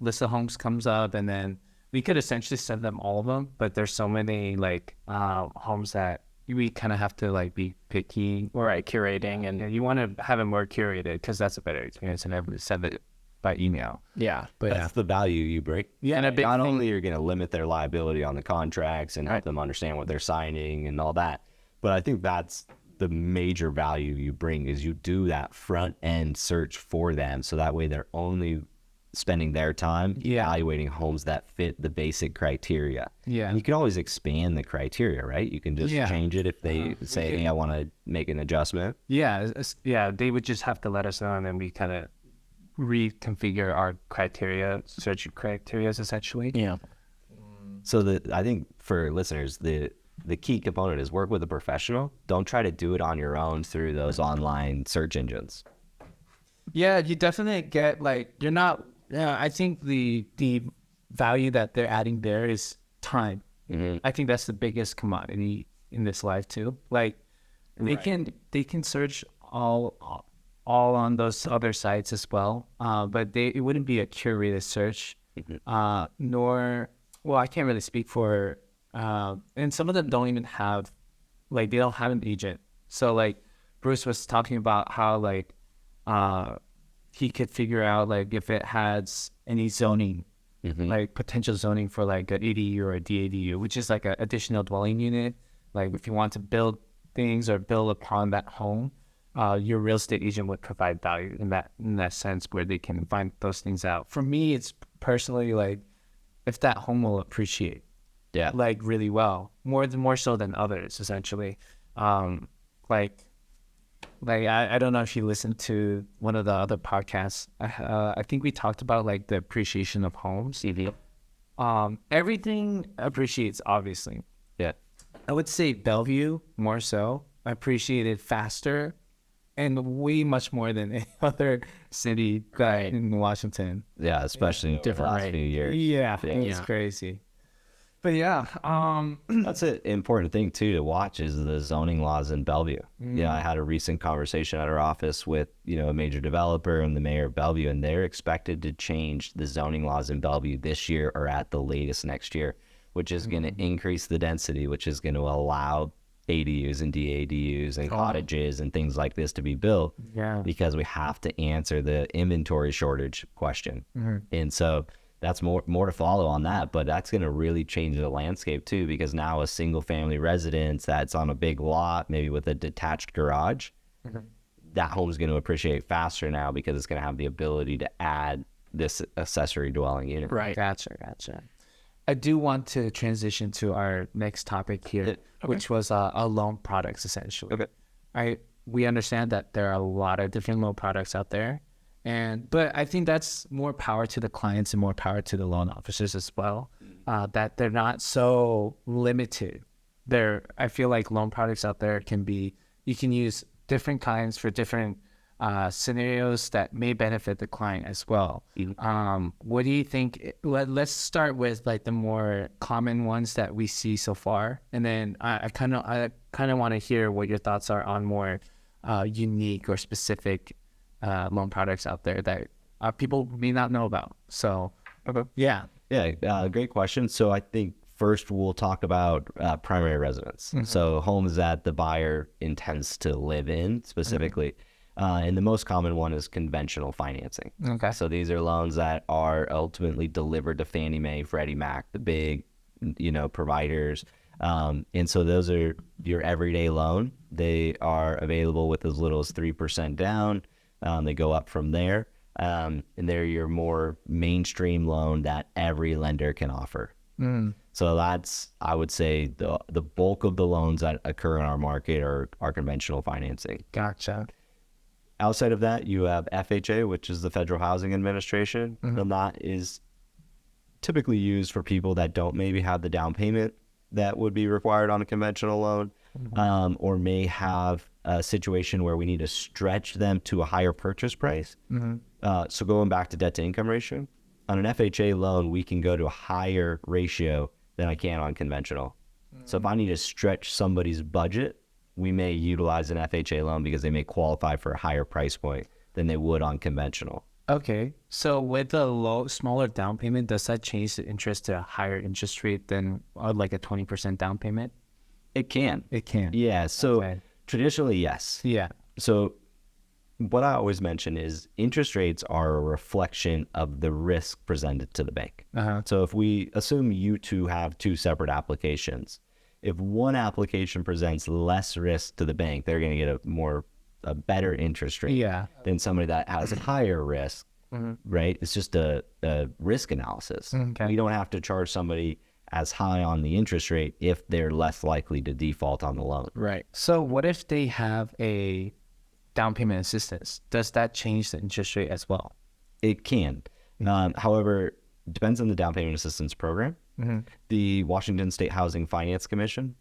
list of homes comes up, and then we could essentially send them all of them. But there's so many homes that we kind of have to be picky, curating, and you want to have it more curated because that's a better experience than ever send it by email. But that's the value you bring. And a big not only you're going to limit their liability on the contracts and help them understand what they're signing and all that, but I think that's the major value you bring is you do that front end search for them, so that way they're only spending their time evaluating homes that fit the basic criteria. And you can always expand the criteria, right? You can just change it if they say, hey, I want to make an adjustment. They would just have to let us know, and then we kind of reconfigure our search criteria essentially. So I think for listeners, the key component is work with a professional. Don't try to do it on your own through those online search engines. Yeah, you definitely get like you're not. Yeah, I think the value that they're adding there is time. I think that's the biggest commodity in this life too. Like they can search all on those other sites as well, but it wouldn't be a curated search. Nor, well, I can't really speak for, and some of them don't even have, like they don't have an agent. So like Bruce was talking about how like he could figure out like if it has any zoning, like potential zoning for like an ADU or a DADU, which is like an additional dwelling unit. Like if you want to build things or build upon that home, your real estate agent would provide value in that sense where they can find those things out. For me, it's personally like if that home will appreciate, like really well, more so than others, essentially. Like I don't know if you listened to one of the other podcasts. I think we talked about like the appreciation of homes. Everything appreciates, obviously. Yeah. I would say Bellevue more so appreciated faster and way much more than any other city in Washington. Yeah, especially in the last few years. Yeah, it's crazy. But yeah, that's an important thing too to watch is the zoning laws in Bellevue. Yeah, I had a recent conversation at our office with a major developer and the mayor of Bellevue, and they're expected to change the zoning laws in Bellevue this year or at the latest next year, which is going to increase the density, which is going to allow ADUs and DADUs and cottages and things like this to be built. Because we have to answer the inventory shortage question, and so. That's more to follow on that, but that's going to really change the landscape too, because now a single family residence that's on a big lot, maybe with a detached garage, that home's going to appreciate faster now because it's going to have the ability to add this accessory dwelling unit. Right. Gotcha. I do want to transition to our next topic here, which was loan products, essentially. We understand that there are a lot of different loan products out there. But I think that's more power to the clients and more power to the loan officers as well, that they're not so limited. I feel like loan products out there you can use different kinds for different scenarios that may benefit the client as well. What do you think? Let's start with like the more common ones that we see so far, and then I kind of want to hear what your thoughts are on more unique or specific loan products out there that people may not know about. So, great question. So I think first we'll talk about primary residence. So homes that the buyer intends to live in specifically. And the most common one is conventional financing. So these are loans that are ultimately delivered to Fannie Mae, Freddie Mac, the big, providers. And so those are your everyday loan. They are available with as little as 3% down. They go up from there, and they're your more mainstream loan that every lender can offer. So that's, I would say, the bulk of the loans that occur in our market are conventional financing. Gotcha. Outside of that, you have FHA, which is the Federal Housing Administration, and that is typically used for people that don't maybe have the down payment that would be required on a conventional loan, or may have a situation where we need to stretch them to a higher purchase price. So going back to debt to income ratio, on an FHA loan, we can go to a higher ratio than I can on conventional. So if I need to stretch somebody's budget, we may utilize an FHA loan because they may qualify for a higher price point than they would on conventional. Okay. So with the smaller down payment, does that change the interest to a higher interest rate than like a 20% down payment? It can. Yeah. So traditionally, yes. Yeah. So what I always mention is interest rates are a reflection of the risk presented to the bank. So if we assume you two have two separate applications, if one application presents less risk to the bank, they're going to get a better interest rate than somebody that has a higher risk, right? It's just a risk analysis. We don't have to charge somebody as high on the interest rate if they're less likely to default on the loan. Right. So what if they have a down payment assistance? Does that change the interest rate as well? It can. However, it depends on the down payment assistance program. The Washington State Housing Finance Commission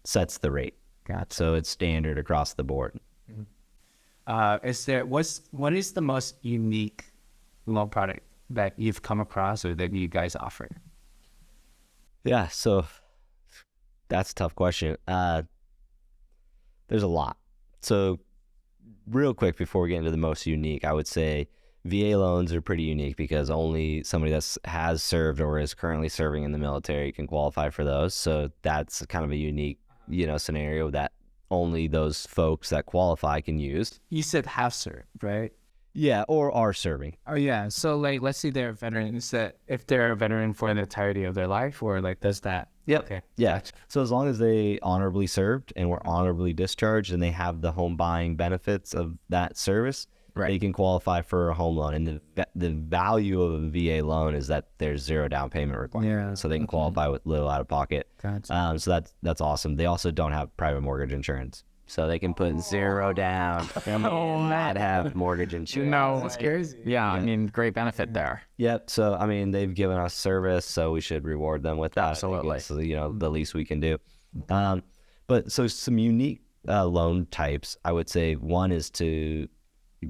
sets the rate. Gotcha. So it's standard across the board. What is the most unique loan product that you've come across or that you guys offer? Yeah, so that's a tough question. There's a lot. So real quick before we get into the most unique, I would say VA loans are pretty unique because only somebody that has served or is currently serving in the military can qualify for those. So that's kind of a unique, scenario that only those folks that qualify can use. You said have served, right? Yeah, or are serving. Oh yeah. So like, let's say they're a veteran. Is that if they're a veteran for the entirety of their life, or like does that? Yep. Okay. Yeah. Gotcha. So as long as they honorably served and were honorably discharged and they have the home buying benefits of that service, they can qualify for a home loan. And the value of a VA loan is that there's zero down payment requirement. Yeah. So they can qualify with little out of pocket. Gotcha. So that's awesome. They also don't have private mortgage insurance. So they can put zero down and not have mortgage insurance. No, That's crazy. yeah, I mean, great benefit there. Yep. So, I mean, they've given us service, so we should reward them with that. Absolutely. It's, the least we can do. But so some unique loan types, I would say one is to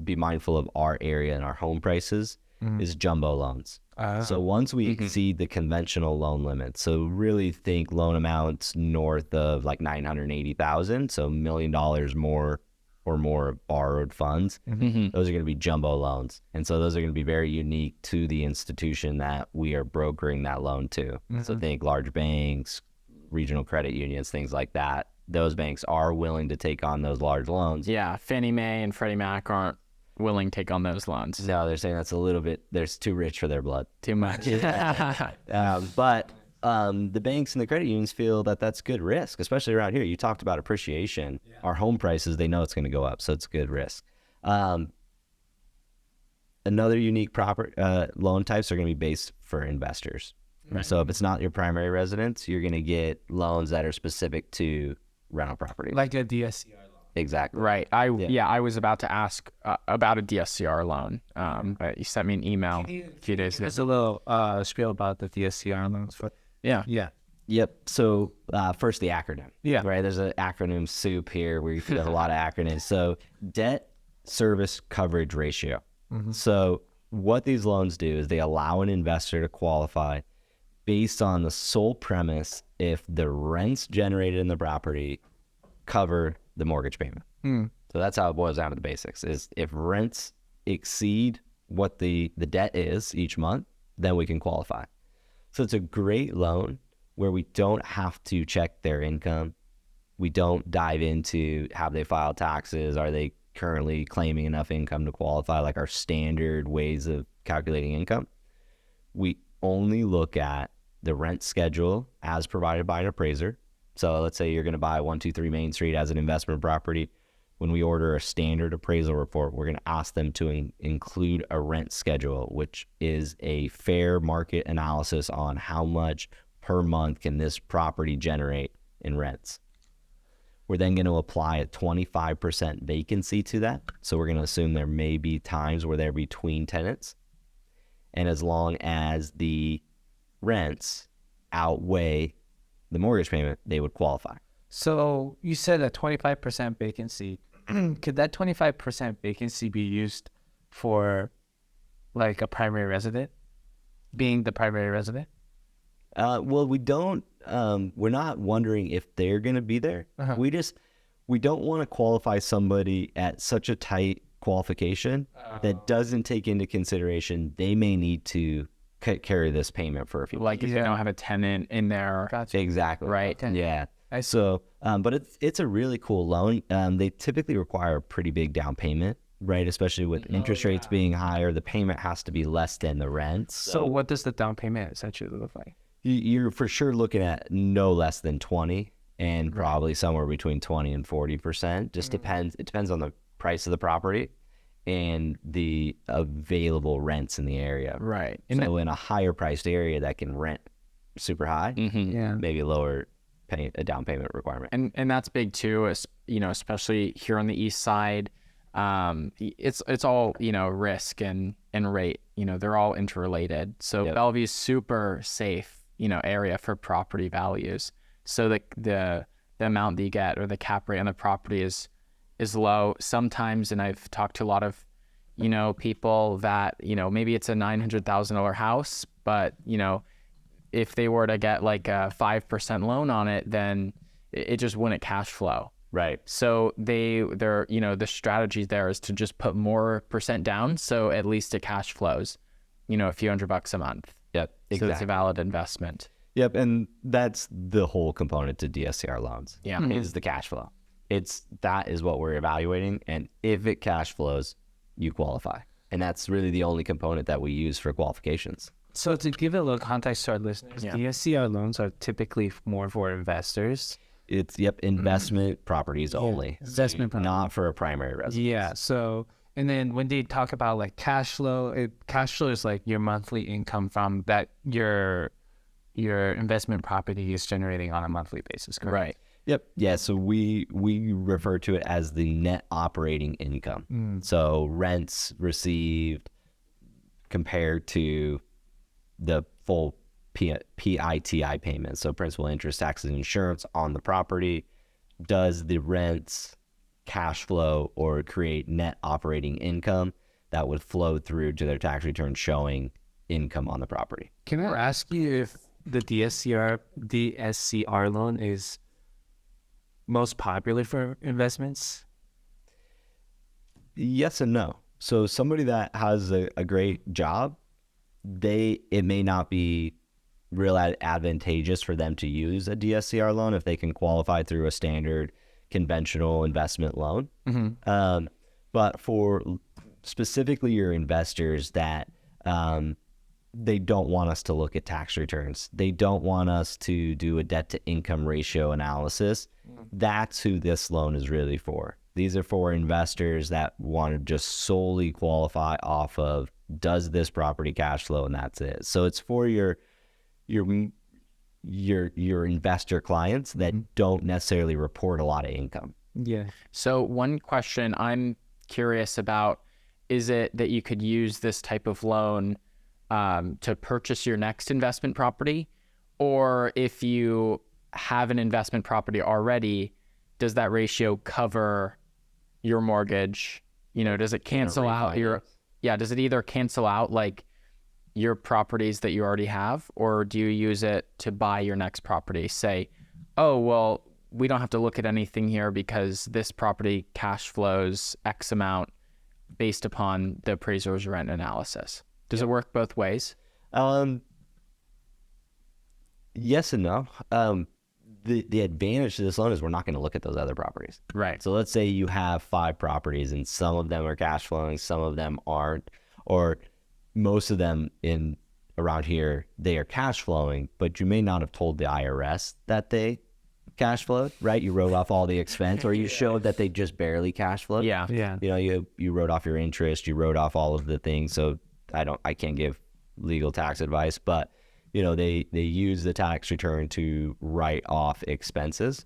be mindful of our area and our home prices is jumbo loans. So once we exceed the conventional loan limit, so really think loan amounts north of like $980,000, so $1 million more or more borrowed funds, those are going to be jumbo loans. And so those are going to be very unique to the institution that we are brokering that loan to. So think large banks, regional credit unions, things like that. Those banks are willing to take on those large loans. Yeah, Fannie Mae and Freddie Mac aren't willing to take on those loans. No, they're saying that's a little bit, they're too rich for their blood. Too much. But the banks and the credit unions feel that that's good risk, especially around here. You talked about appreciation. Yeah. Our home prices, they know it's going to go up, so it's good risk. Another unique loan types are going to be based for investors. Right. So if it's not your primary residence, you're going to get loans that are specific to rental property. Like a DSCR loan. Exactly. Right. I was about to ask about a DSCR loan. But you sent me an email a few days ago. There's a little spiel about the DSCR loans. Yeah. Yep. So first the acronym. Yeah. Right. There's an acronym soup here where you have a lot of acronyms. So debt service coverage ratio. So what these loans do is they allow an investor to qualify based on the sole premise if the rents generated in the property cover the mortgage payment. So that's how it boils down to the basics, is if rents exceed what the debt is each month, then we can qualify. So it's a great loan where we don't have to check their income. We don't dive into have they filed taxes, are they currently claiming enough income to qualify, like our standard ways of calculating income. We only look at the rent schedule as provided by an appraiser. So let's say you're going to buy 123 Main Street as an investment property. When we order a standard appraisal report, we're going to ask them to include a rent schedule, which is a fair market analysis on how much per month can this property generate in rents. We're then going to apply a 25% vacancy to that. So we're going to assume there may be times where they're between tenants. And as long as the rents outweigh the mortgage payment, they would qualify. So you said a 25% vacancy. Could that 25% vacancy be used for like a primary resident, being the primary resident? Well, we don't, we're not wondering if they're going to be there. We don't want to qualify somebody at such a tight qualification that doesn't take into consideration they may need to carry this payment for a few months. Like if you don't have a tenant in there. Gotcha. Exactly. Right. Okay. Yeah. So, but it's a really cool loan. They typically require a pretty big down payment, right? Especially with interest rates being higher, the payment has to be less than the rent. So what does the down payment essentially look like? You're for sure looking at no less than 20 and probably somewhere between 20 and 40%. Just depends. It depends on the price of the property and the available rents in the area. Right. So in a higher priced area that can rent super high, maybe a lower a down payment requirement. And that's big too, especially here on the east side. It's all, risk and rate, they're all interrelated. So Bellevue's super safe, area for property values. So the the amount that you get or the cap rate on the property is low. Sometimes, and I've talked to a lot of, people that, maybe it's a $900,000 house, but, if they were to get like a 5% loan on it, then it just wouldn't cash flow. Right. So they're, the strategy there is to just put more percent down. So at least it cash flows, a few $100 a month. Yep. Exactly. So it's a valid investment. Yep. And that's the whole component to DSCR loans. Yeah. Is the cash flow. That is what we're evaluating. And if it cash flows, you qualify. And that's really the only component that we use for qualifications. So to give a little context to our listeners, DSCR loans are typically more for investors. It's investment properties only. Investment properties. Not for a primary residence. Yeah. So, and then when they talk about like cash flow, cash flow is like your monthly income from that your investment property is generating on a monthly basis, correct? Right. Yep. Yeah. So we refer to it as the net operating income. So rents received compared to the full PITI payment. So principal, interest, taxes, and insurance on the property. Does the rents cash flow or create net operating income that would flow through to their tax return showing income on the property? Can I ask you if the DSCR loan is most popular for investments? Yes and no. So somebody that has a great job, it may not be real advantageous for them to use a DSCR loan if they can qualify through a standard conventional investment loan. But for specifically your investors that they don't want us to look at tax returns, they don't want us to do a debt to income ratio analysis, that's who this loan is really for. These are for investors that want to just solely qualify off of, does this property cash flow, and that's it. So it's for your investor clients that don't necessarily report a lot of income. Yeah. So one question I'm curious about, is it that you could use this type of loan to purchase your next investment property? Or if you have an investment property already, does that ratio cover your mortgage? Does it cancel out does it either cancel out like your properties that you already have, or do you use it to buy your next property? Say, oh, well, we don't have to look at anything here because this property cash flows X amount based upon the appraiser's rent analysis. Does it work both ways? Yes and no. The advantage to this loan is we're not going to look at those other properties. Right. So let's say you have 5 properties and some of them are cash flowing, some of them aren't, or most of them in around here, they are cash flowing, but you may not have told the IRS that they cash flowed, right? You wrote off all the expense, or you showed that they just barely cash flowed. Yeah. You wrote off your interest, you wrote off all of the things. So I can't give legal tax advice, but they use the tax return to write off expenses.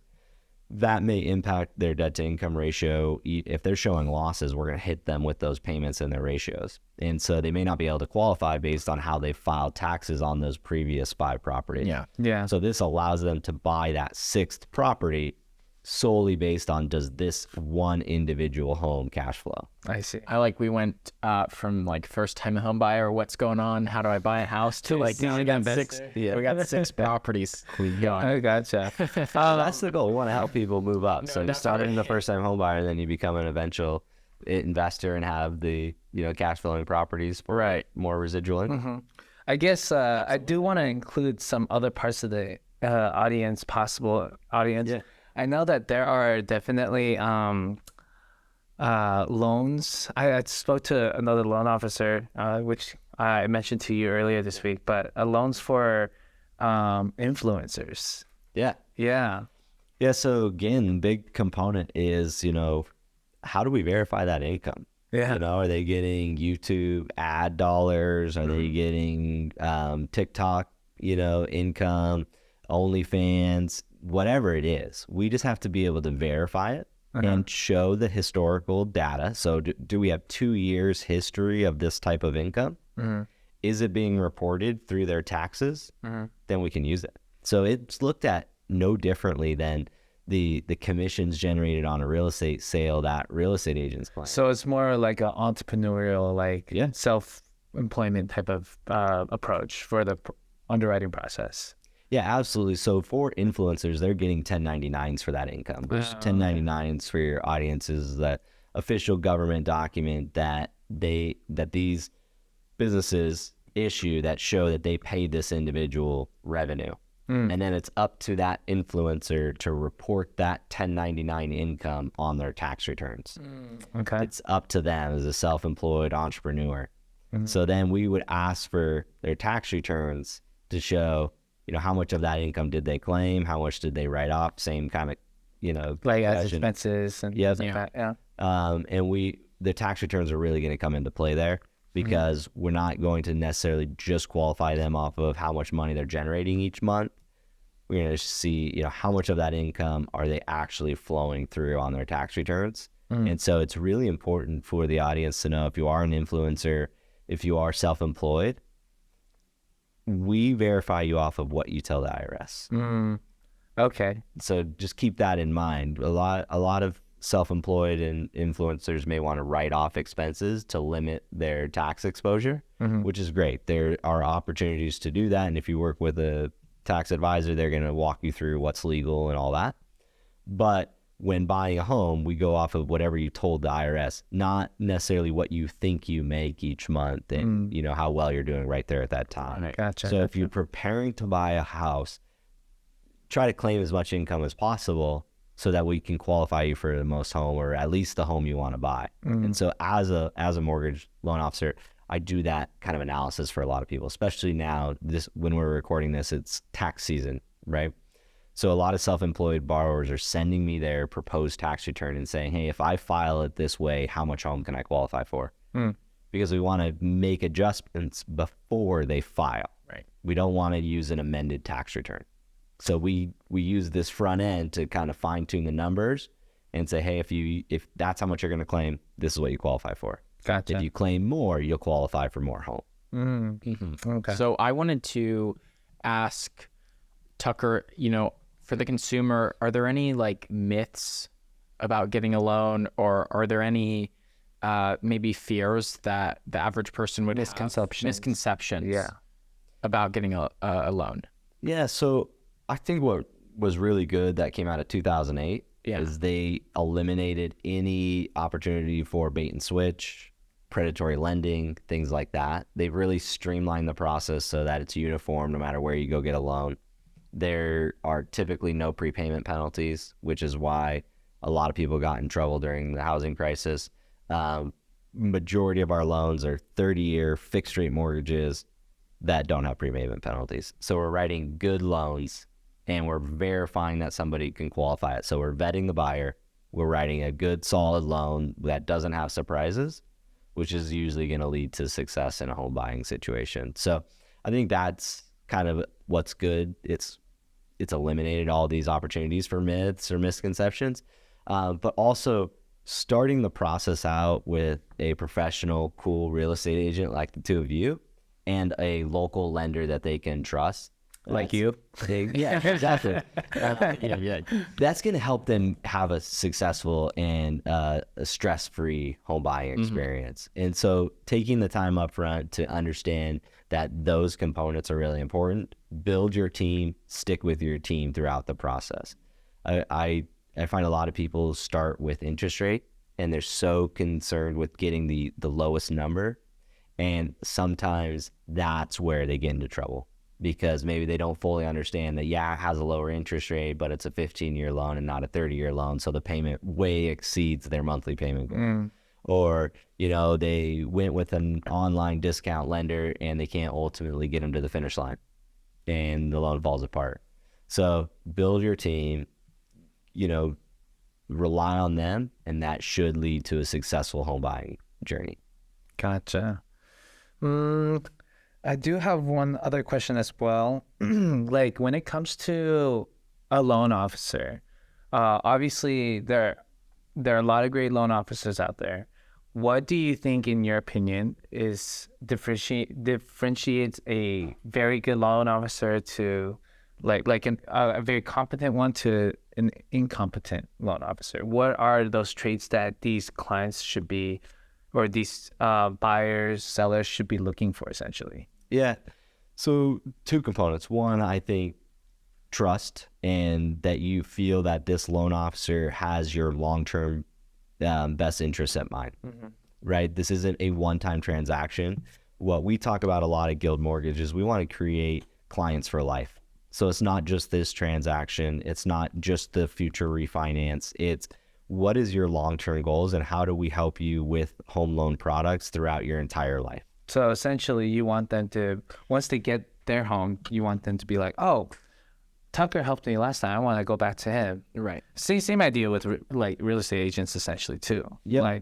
That may impact their debt to income ratio. If they're showing losses, we're going to hit them with those payments in their ratios. And so they may not be able to qualify based on how they filed taxes on those previous 5 properties. Yeah. So this allows them to buy that 6th property solely based on, does this one individual home cash flow? I see. We went from like first time home buyer, what's going on, how do I buy a house, to like we got 6 properties going. I gotcha. That's the goal. We want to help people move up. So you start in the first time home buyer, and then you become an eventual investor and have the cash flowing properties for more residual income. I guess I do want to include some other parts of the possible audience. Yeah. I know that there are definitely loans. I spoke to another loan officer, which I mentioned to you earlier this week, but loans for influencers. Yeah. So again, big component is, how do we verify that income? Yeah. Are they getting YouTube ad dollars? Are they getting TikTok, income, OnlyFans, whatever it is? We just have to be able to verify it and show the historical data. So do we have 2 years history of this type of income? Is it being reported through their taxes? Then we can use it. So it's looked at no differently than the commissions generated on a real estate sale that real estate agents claim. So it's more like an entrepreneurial, like self-employment type of approach for the underwriting process. Yeah, absolutely. So for influencers, they're getting 1099s for that income. Which 1099s for your audience is that official government document that these businesses issue that show that they paid this individual revenue. And then it's up to that influencer to report that 1099 income on their tax returns. Okay. It's up to them as a self-employed entrepreneur. So then we would ask for their tax returns to show, how much of that income did they claim? How much did they write off? Same kind of, like as expenses and things like that. Yeah. And the tax returns are really going to come into play there, because we're not going to necessarily just qualify them off of how much money they're generating each month. We're going to see, how much of that income are they actually flowing through on their tax returns. And so it's really important for the audience to know, if you are an influencer, if you are self-employed, we verify you off of what you tell the IRS. Okay. So just keep that in mind. A lot of self-employed and influencers may want to write off expenses to limit their tax exposure, which is great. There are opportunities to do that. And if you work with a tax advisor, they're going to walk you through what's legal and all that. But when buying a home, we go off of whatever you told the IRS, not necessarily what you think you make each month and, how well you're doing right there at that time. Gotcha. So if you're preparing to buy a house, try to claim as much income as possible so that we can qualify you for the most home, or at least the home you want to buy. And so as a mortgage loan officer, I do that kind of analysis for a lot of people, especially now, when we're recording this, it's tax season, right? So a lot of self-employed borrowers are sending me their proposed tax return and saying, hey, if I file it this way, how much home can I qualify for? Because we want to make adjustments before they file. Right. We don't want to use an amended tax return. So we use this front end to kind of fine tune the numbers and say, hey, if that's how much you're going to claim, this is what you qualify for. Gotcha. If you claim more, you'll qualify for more home. Okay. So I wanted to ask Tucker, for the consumer, are there any like myths about getting a loan, or are there any maybe fears that the average person would have? Misconceptions about getting a loan? Yeah, so I think what was really good that came out of 2008 is they eliminated any opportunity for bait and switch, predatory lending, things like that. They've really streamlined the process so that it's uniform no matter where you go get a loan. There are typically no prepayment penalties, which is why a lot of people got in trouble during the housing crisis. Majority of our loans are 30-year fixed rate mortgages that don't have prepayment penalties. So we're writing good loans and we're verifying that somebody can qualify it. So we're vetting the buyer. We're writing a good, solid loan that doesn't have surprises, which is usually going to lead to success in a home buying situation. So I think that's kind of what's good. It's eliminated all these opportunities for myths or misconceptions, but also starting the process out with a professional, cool real estate agent like the two of you, and a local lender that they can trust. Like you? Yeah, exactly. That's going to help them have a successful and a stress-free home buying experience. And so taking the time up front to understand that those components are really important, build your team, stick with your team throughout the process. I find a lot of people start with interest rate and they're so concerned with getting the lowest number. And sometimes that's where they get into trouble, because maybe they don't fully understand that, it has a lower interest rate, but it's a 15-year loan and not a 30-year loan. So the payment way exceeds their monthly payment goal. Or, they went with an online discount lender and they can't ultimately get them to the finish line and the loan falls apart. So build your team, rely on them, and that should lead to a successful home buying journey. Gotcha. I do have one other question as well. Like when it comes to a loan officer, obviously there are a lot of great loan officers out there. What do you think, in your opinion, is differentiates a very good loan officer to a very competent one to an incompetent loan officer? What are those traits that these clients should be, or these buyers, sellers should be looking for essentially? Yeah. So 2 components. One, I think trust, and that you feel that this loan officer has your long-term best interests at mind, right? This isn't a one-time transaction. What we talk about a lot at Guild Mortgage is we want to create clients for life. So it's not just this transaction. It's not just the future refinance. It's what is your long-term goals, and how do we help you with home loan products throughout your entire life? So essentially you want them to, once they get their home, you want them to be like, oh, Tucker helped me last time, I want to go back to him. Right. Same idea with real estate agents essentially too. Yeah.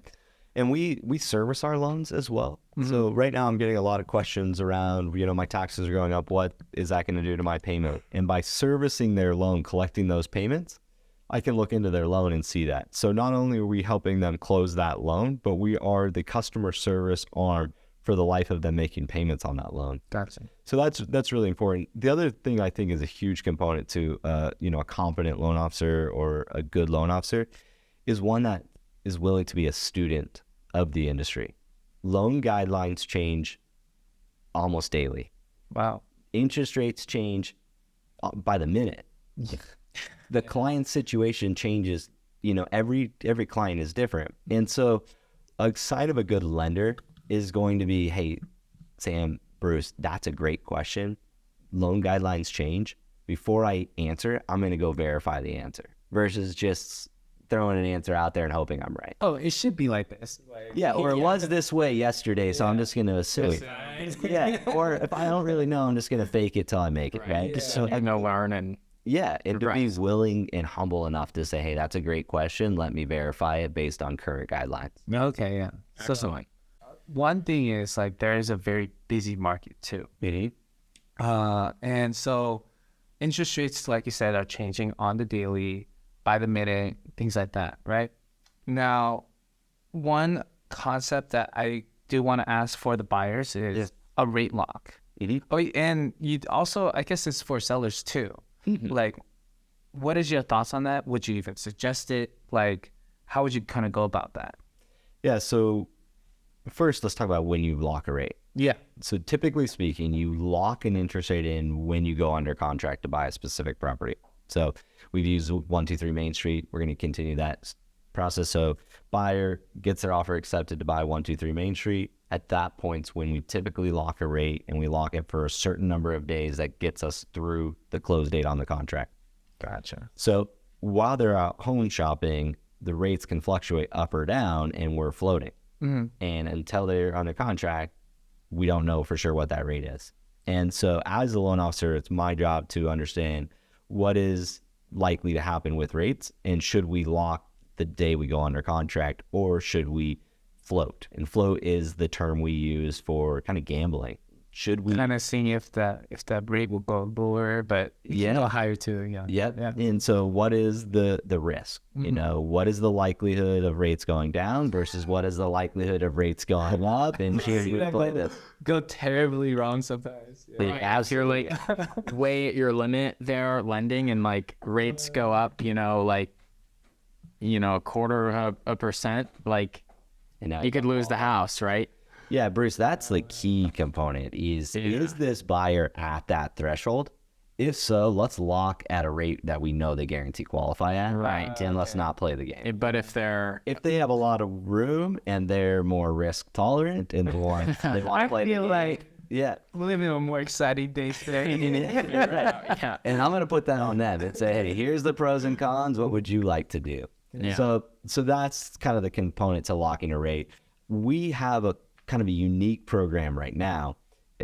And we service our loans as well. So right now I'm getting a lot of questions around, my taxes are going up. What is that going to do to my payment? And by servicing their loan, collecting those payments, I can look into their loan and see that. So not only are we helping them close that loan, but we are the customer service arm for the life of them making payments on that loan. Gotcha. So that's really important. The other thing I think is a huge component to a competent loan officer or a good loan officer is one that is willing to be a student of the industry. Loan guidelines change almost daily. Wow. Interest rates change by the minute. The client situation changes. Every client is different, and so a sign of a good lender is going to be, hey, Sam, Bruce, that's a great question. Loan guidelines change. Before I answer, I'm going to go verify the answer versus just throwing an answer out there and hoping I'm right. Oh, it should be like this. Or it was this way yesterday, so I'm just going to assume. Or if I don't really know, I'm just going to fake it till I make it, right? So I know learn and and to be willing and humble enough to say, hey, that's a great question. Let me verify it based on current guidelines. Okay, yeah. So one thing is there is a very busy market too. And so interest rates, like you said, are changing on the daily, by the minute, things like that, right? Now, one concept that I do want to ask for the buyers is a rate lock. Oh, and you also, I guess it's for sellers too. What is your thoughts on that? Would you even suggest it? How would you kind of go about that? Yeah, so first, let's talk about when you lock a rate. Yeah. So typically speaking, you lock an interest rate in when you go under contract to buy a specific property. So we've used 123 Main Street. We're going to continue that process. So buyer gets their offer accepted to buy 123 Main Street. At that point, when we typically lock a rate, and we lock it for a certain number of days that gets us through the close date on the contract. Gotcha. So while they're out home shopping, the rates can fluctuate up or down, and we're floating. And until they're under contract, we don't know for sure what that rate is. And so as a loan officer, it's my job to understand what is likely to happen with rates, and should we lock the day we go under contract, or should we float? And float is the term we use for kind of gambling. Should we kind of seeing if that rate will go lower, but go higher too? Yeah. And so what is the risk? What is the likelihood of rates going down versus what is the likelihood of rates going up? And should we play this? Go terribly wrong sometimes. As you're way at your limit there lending, and rates go up, a quarter of a percent, you could lose the house, right? Yeah, Bruce, that's the key component is this buyer at that threshold? If so, let's lock at a rate that we know they guarantee qualify at, right? And let's not play the game. But if they have a lot of room and they're more risk tolerant and they want to play the game. We're living on more exciting days today. Right. And I'm going to put that on them and say, hey, here's the pros and cons. What would you like to do? Yeah. So that's kind of the component to locking a rate. We have a kind of a unique program right now.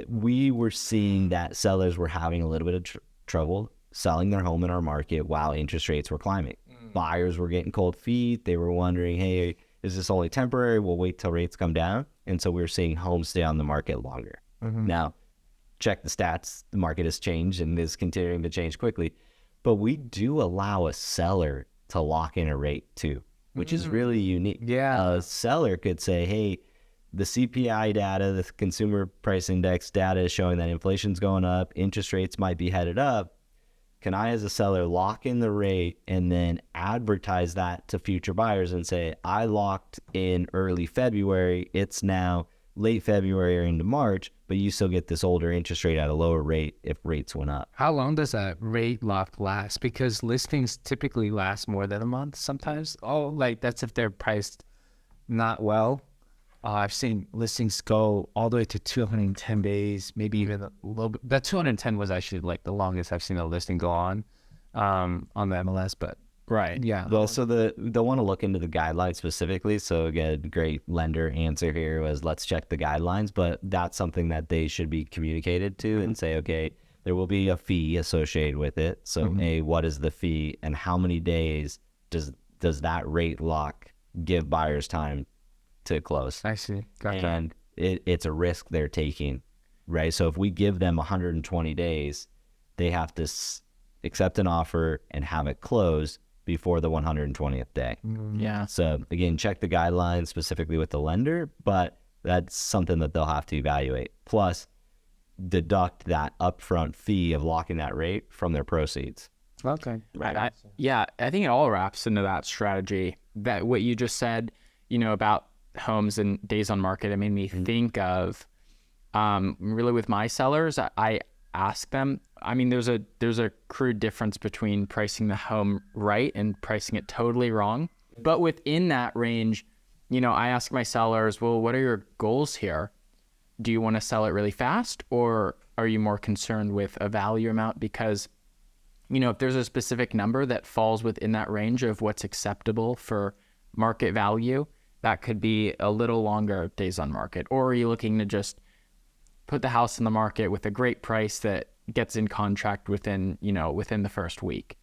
We were seeing that sellers were having a little bit of trouble selling their home in our market while interest rates were climbing. Buyers were getting cold feet. They were wondering, hey, is this only temporary? We'll wait till rates come down. And so we were seeing homes stay on the market longer. Now, check the stats. The market has changed and is continuing to change quickly. But we do allow a seller to lock in a rate too, which is really unique. Yeah. A seller could say, hey, the CPI data, the Consumer Price Index data is showing that inflation's going up, interest rates might be headed up. can I as a seller lock in the rate and then advertise that to future buyers and say, I locked in early February, it's now late February or into March, but you still get this older interest rate at a lower rate if rates went up. How long does that rate lock last? Because listings typically last more than a month sometimes. Oh, like that's if they're priced not well. I've seen listings go all the way to 210 days, maybe even a little bit. That 210 was actually like the longest I've seen a listing go on the MLS, but Right. yeah. Well, so they'll want to look into the guidelines specifically. So again, great lender answer here was let's check the guidelines, but that's something that they should be communicated to and say, okay, there will be a fee associated with it. So what is the fee and how many days does that rate lock give buyers time to close? I see. Gotcha. And it's a risk they're taking, right? So if we give them 120 days, they have to accept an offer and have it closed before the 120th day. Yeah. So again, check the guidelines specifically with the lender, but that's something that they'll have to evaluate. Plus, deduct that upfront fee of locking that rate from their proceeds. Okay. Right. I think it all wraps into that strategy. That what you just said, about homes and days on market, it made me think of really with my sellers. I ask them. I mean, there's a crude difference between pricing the home right and pricing it totally wrong. But within that range, I ask my sellers, well, what are your goals here? Do you want to sell it really fast, or are you more concerned with a value amount? Because if there's a specific number that falls within that range of what's acceptable for market value, that could be a little longer days on market. Or are you looking to just put the house in the market with a great price that gets in contract within the first week?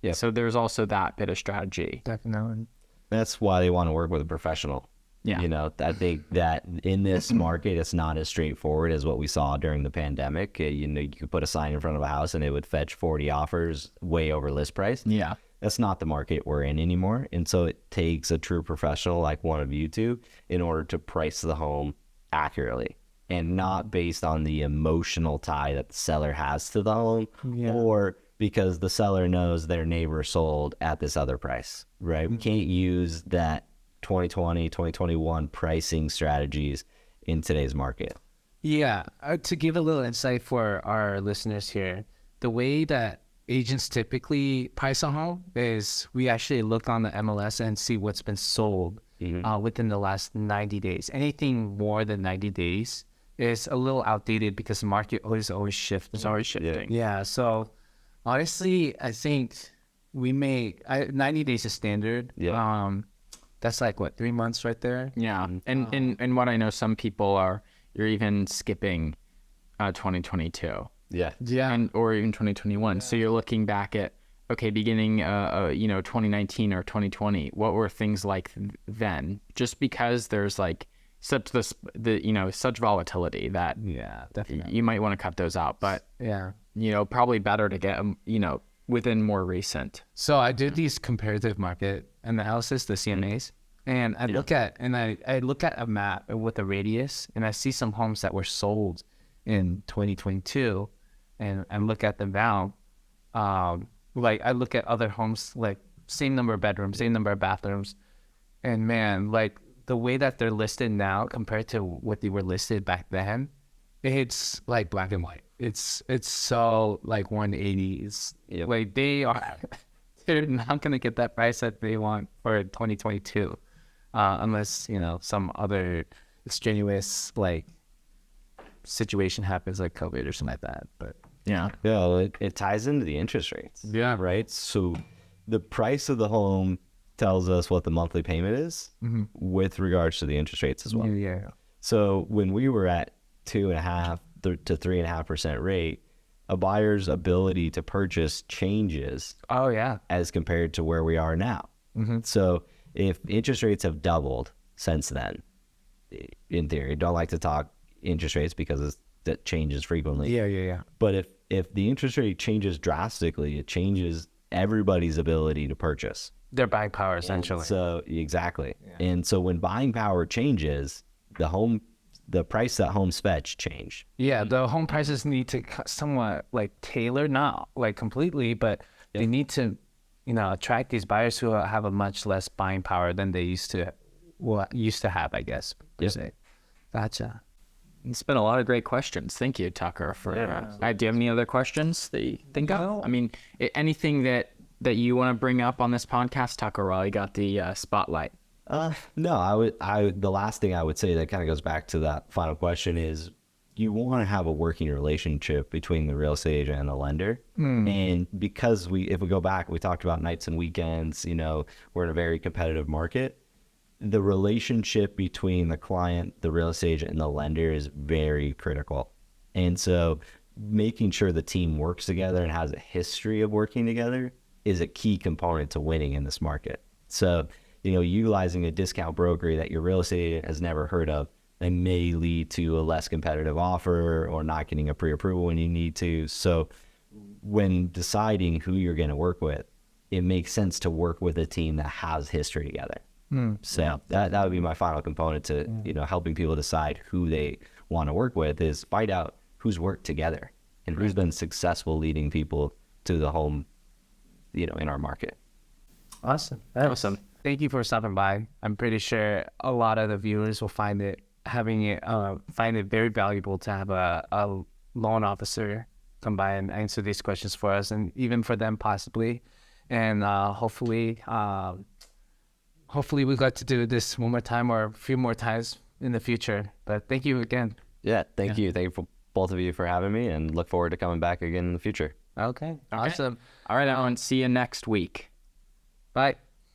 Yeah. So there's also that bit of strategy. Definitely. That's why they want to work with a professional. Yeah. I think that in this market, it's not as straightforward as what we saw during the pandemic. You could put a sign in front of a house and it would fetch 40 offers way over list price. Yeah. That's not the market we're in anymore. And so it takes a true professional like one of you two in order to price the home accurately and not based on the emotional tie that the seller has to the home or because the seller knows their neighbor sold at this other price, right? We can't use that 2020, 2021 pricing strategies in today's market. Yeah. To give a little insight for our listeners here, the way that agents typically price a home is we actually look on the MLS and see what's been sold within the last 90 days. Anything more than 90 days is a little outdated because the market always shifts. It's always shifting. Yeah. So honestly, I think 90 days is standard. Yeah. That's like what, 3 months right there? Yeah. And what I know, some people you're even skipping 2022. Yeah. Yeah. Or even 2021. Yeah. So you're looking back at, okay, beginning 2019 or 2020, what were things like then? Just because there's like such such volatility that definitely you might want to cut those out. But probably better to get within more recent. So I did these comparative market analysis, the CMAs, and I look at a map with a radius, and I see some homes that were sold in 2022, and look at them now. Like I look at other homes, like same number of bedrooms, same number of bathrooms, and man, like the way that they're listed now compared to what they were listed back then, it's like black and white. It's so like 180s. Yep. Like they're not gonna get that price that they want for 2022, unless some other strenuous like situation happens like COVID or something like that. But it ties into the interest rates. Yeah. Right. So the price of the home tells us what the monthly payment is with regards to the interest rates as well. Yeah. So when we were at 2.5% to 3.5% rate, a buyer's ability to purchase changes. Oh yeah. As compared to where we are now. So if interest rates have doubled since then, in theory, don't like to talk interest rates because that changes frequently. Yeah. But if the interest rate changes drastically, it changes everybody's ability to purchase. Their buying power essentially. So exactly. Yeah. And so when buying power changes, the home the price that homes fetch change. Yeah, the home prices need to somewhat like tailor, not like completely, but they need to, attract these buyers who have a much less buying power than they used to have, I guess. Per se. Gotcha. It's been a lot of great questions. Thank you, Tucker. Do you have any other questions that you think of? I mean, anything that you want to bring up on this podcast, Tucker, while you got the spotlight? No, the last thing I would say that kind of goes back to that final question is you want to have a working relationship between the real estate agent and the lender. And because if we go back, we talked about nights and weekends, we're in a very competitive market. The relationship between the client, the real estate agent, and the lender is very critical. And so making sure the team works together and has a history of working together is a key component to winning in this market. So, utilizing a discount broker that your real estate agent has never heard of, that may lead to a less competitive offer or not getting a pre-approval when you need to. So when deciding who you're going to work with, it makes sense to work with a team that has history together. So that would be my final component to, helping people decide who they want to work with, is find out who's worked together and who's been successful leading people to the home, in our market. Awesome. Awesome. Thank you for stopping by. I'm pretty sure a lot of the viewers will find it very valuable to have a loan officer come by and answer these questions for us, and even for them possibly. And hopefully we got to do this one more time or a few more times in the future. But thank you again. Yeah, thank you. Thank you for both of you for having me, and look forward to coming back again in the future. Okay. Awesome. All right, everyone. See you next week. Bye.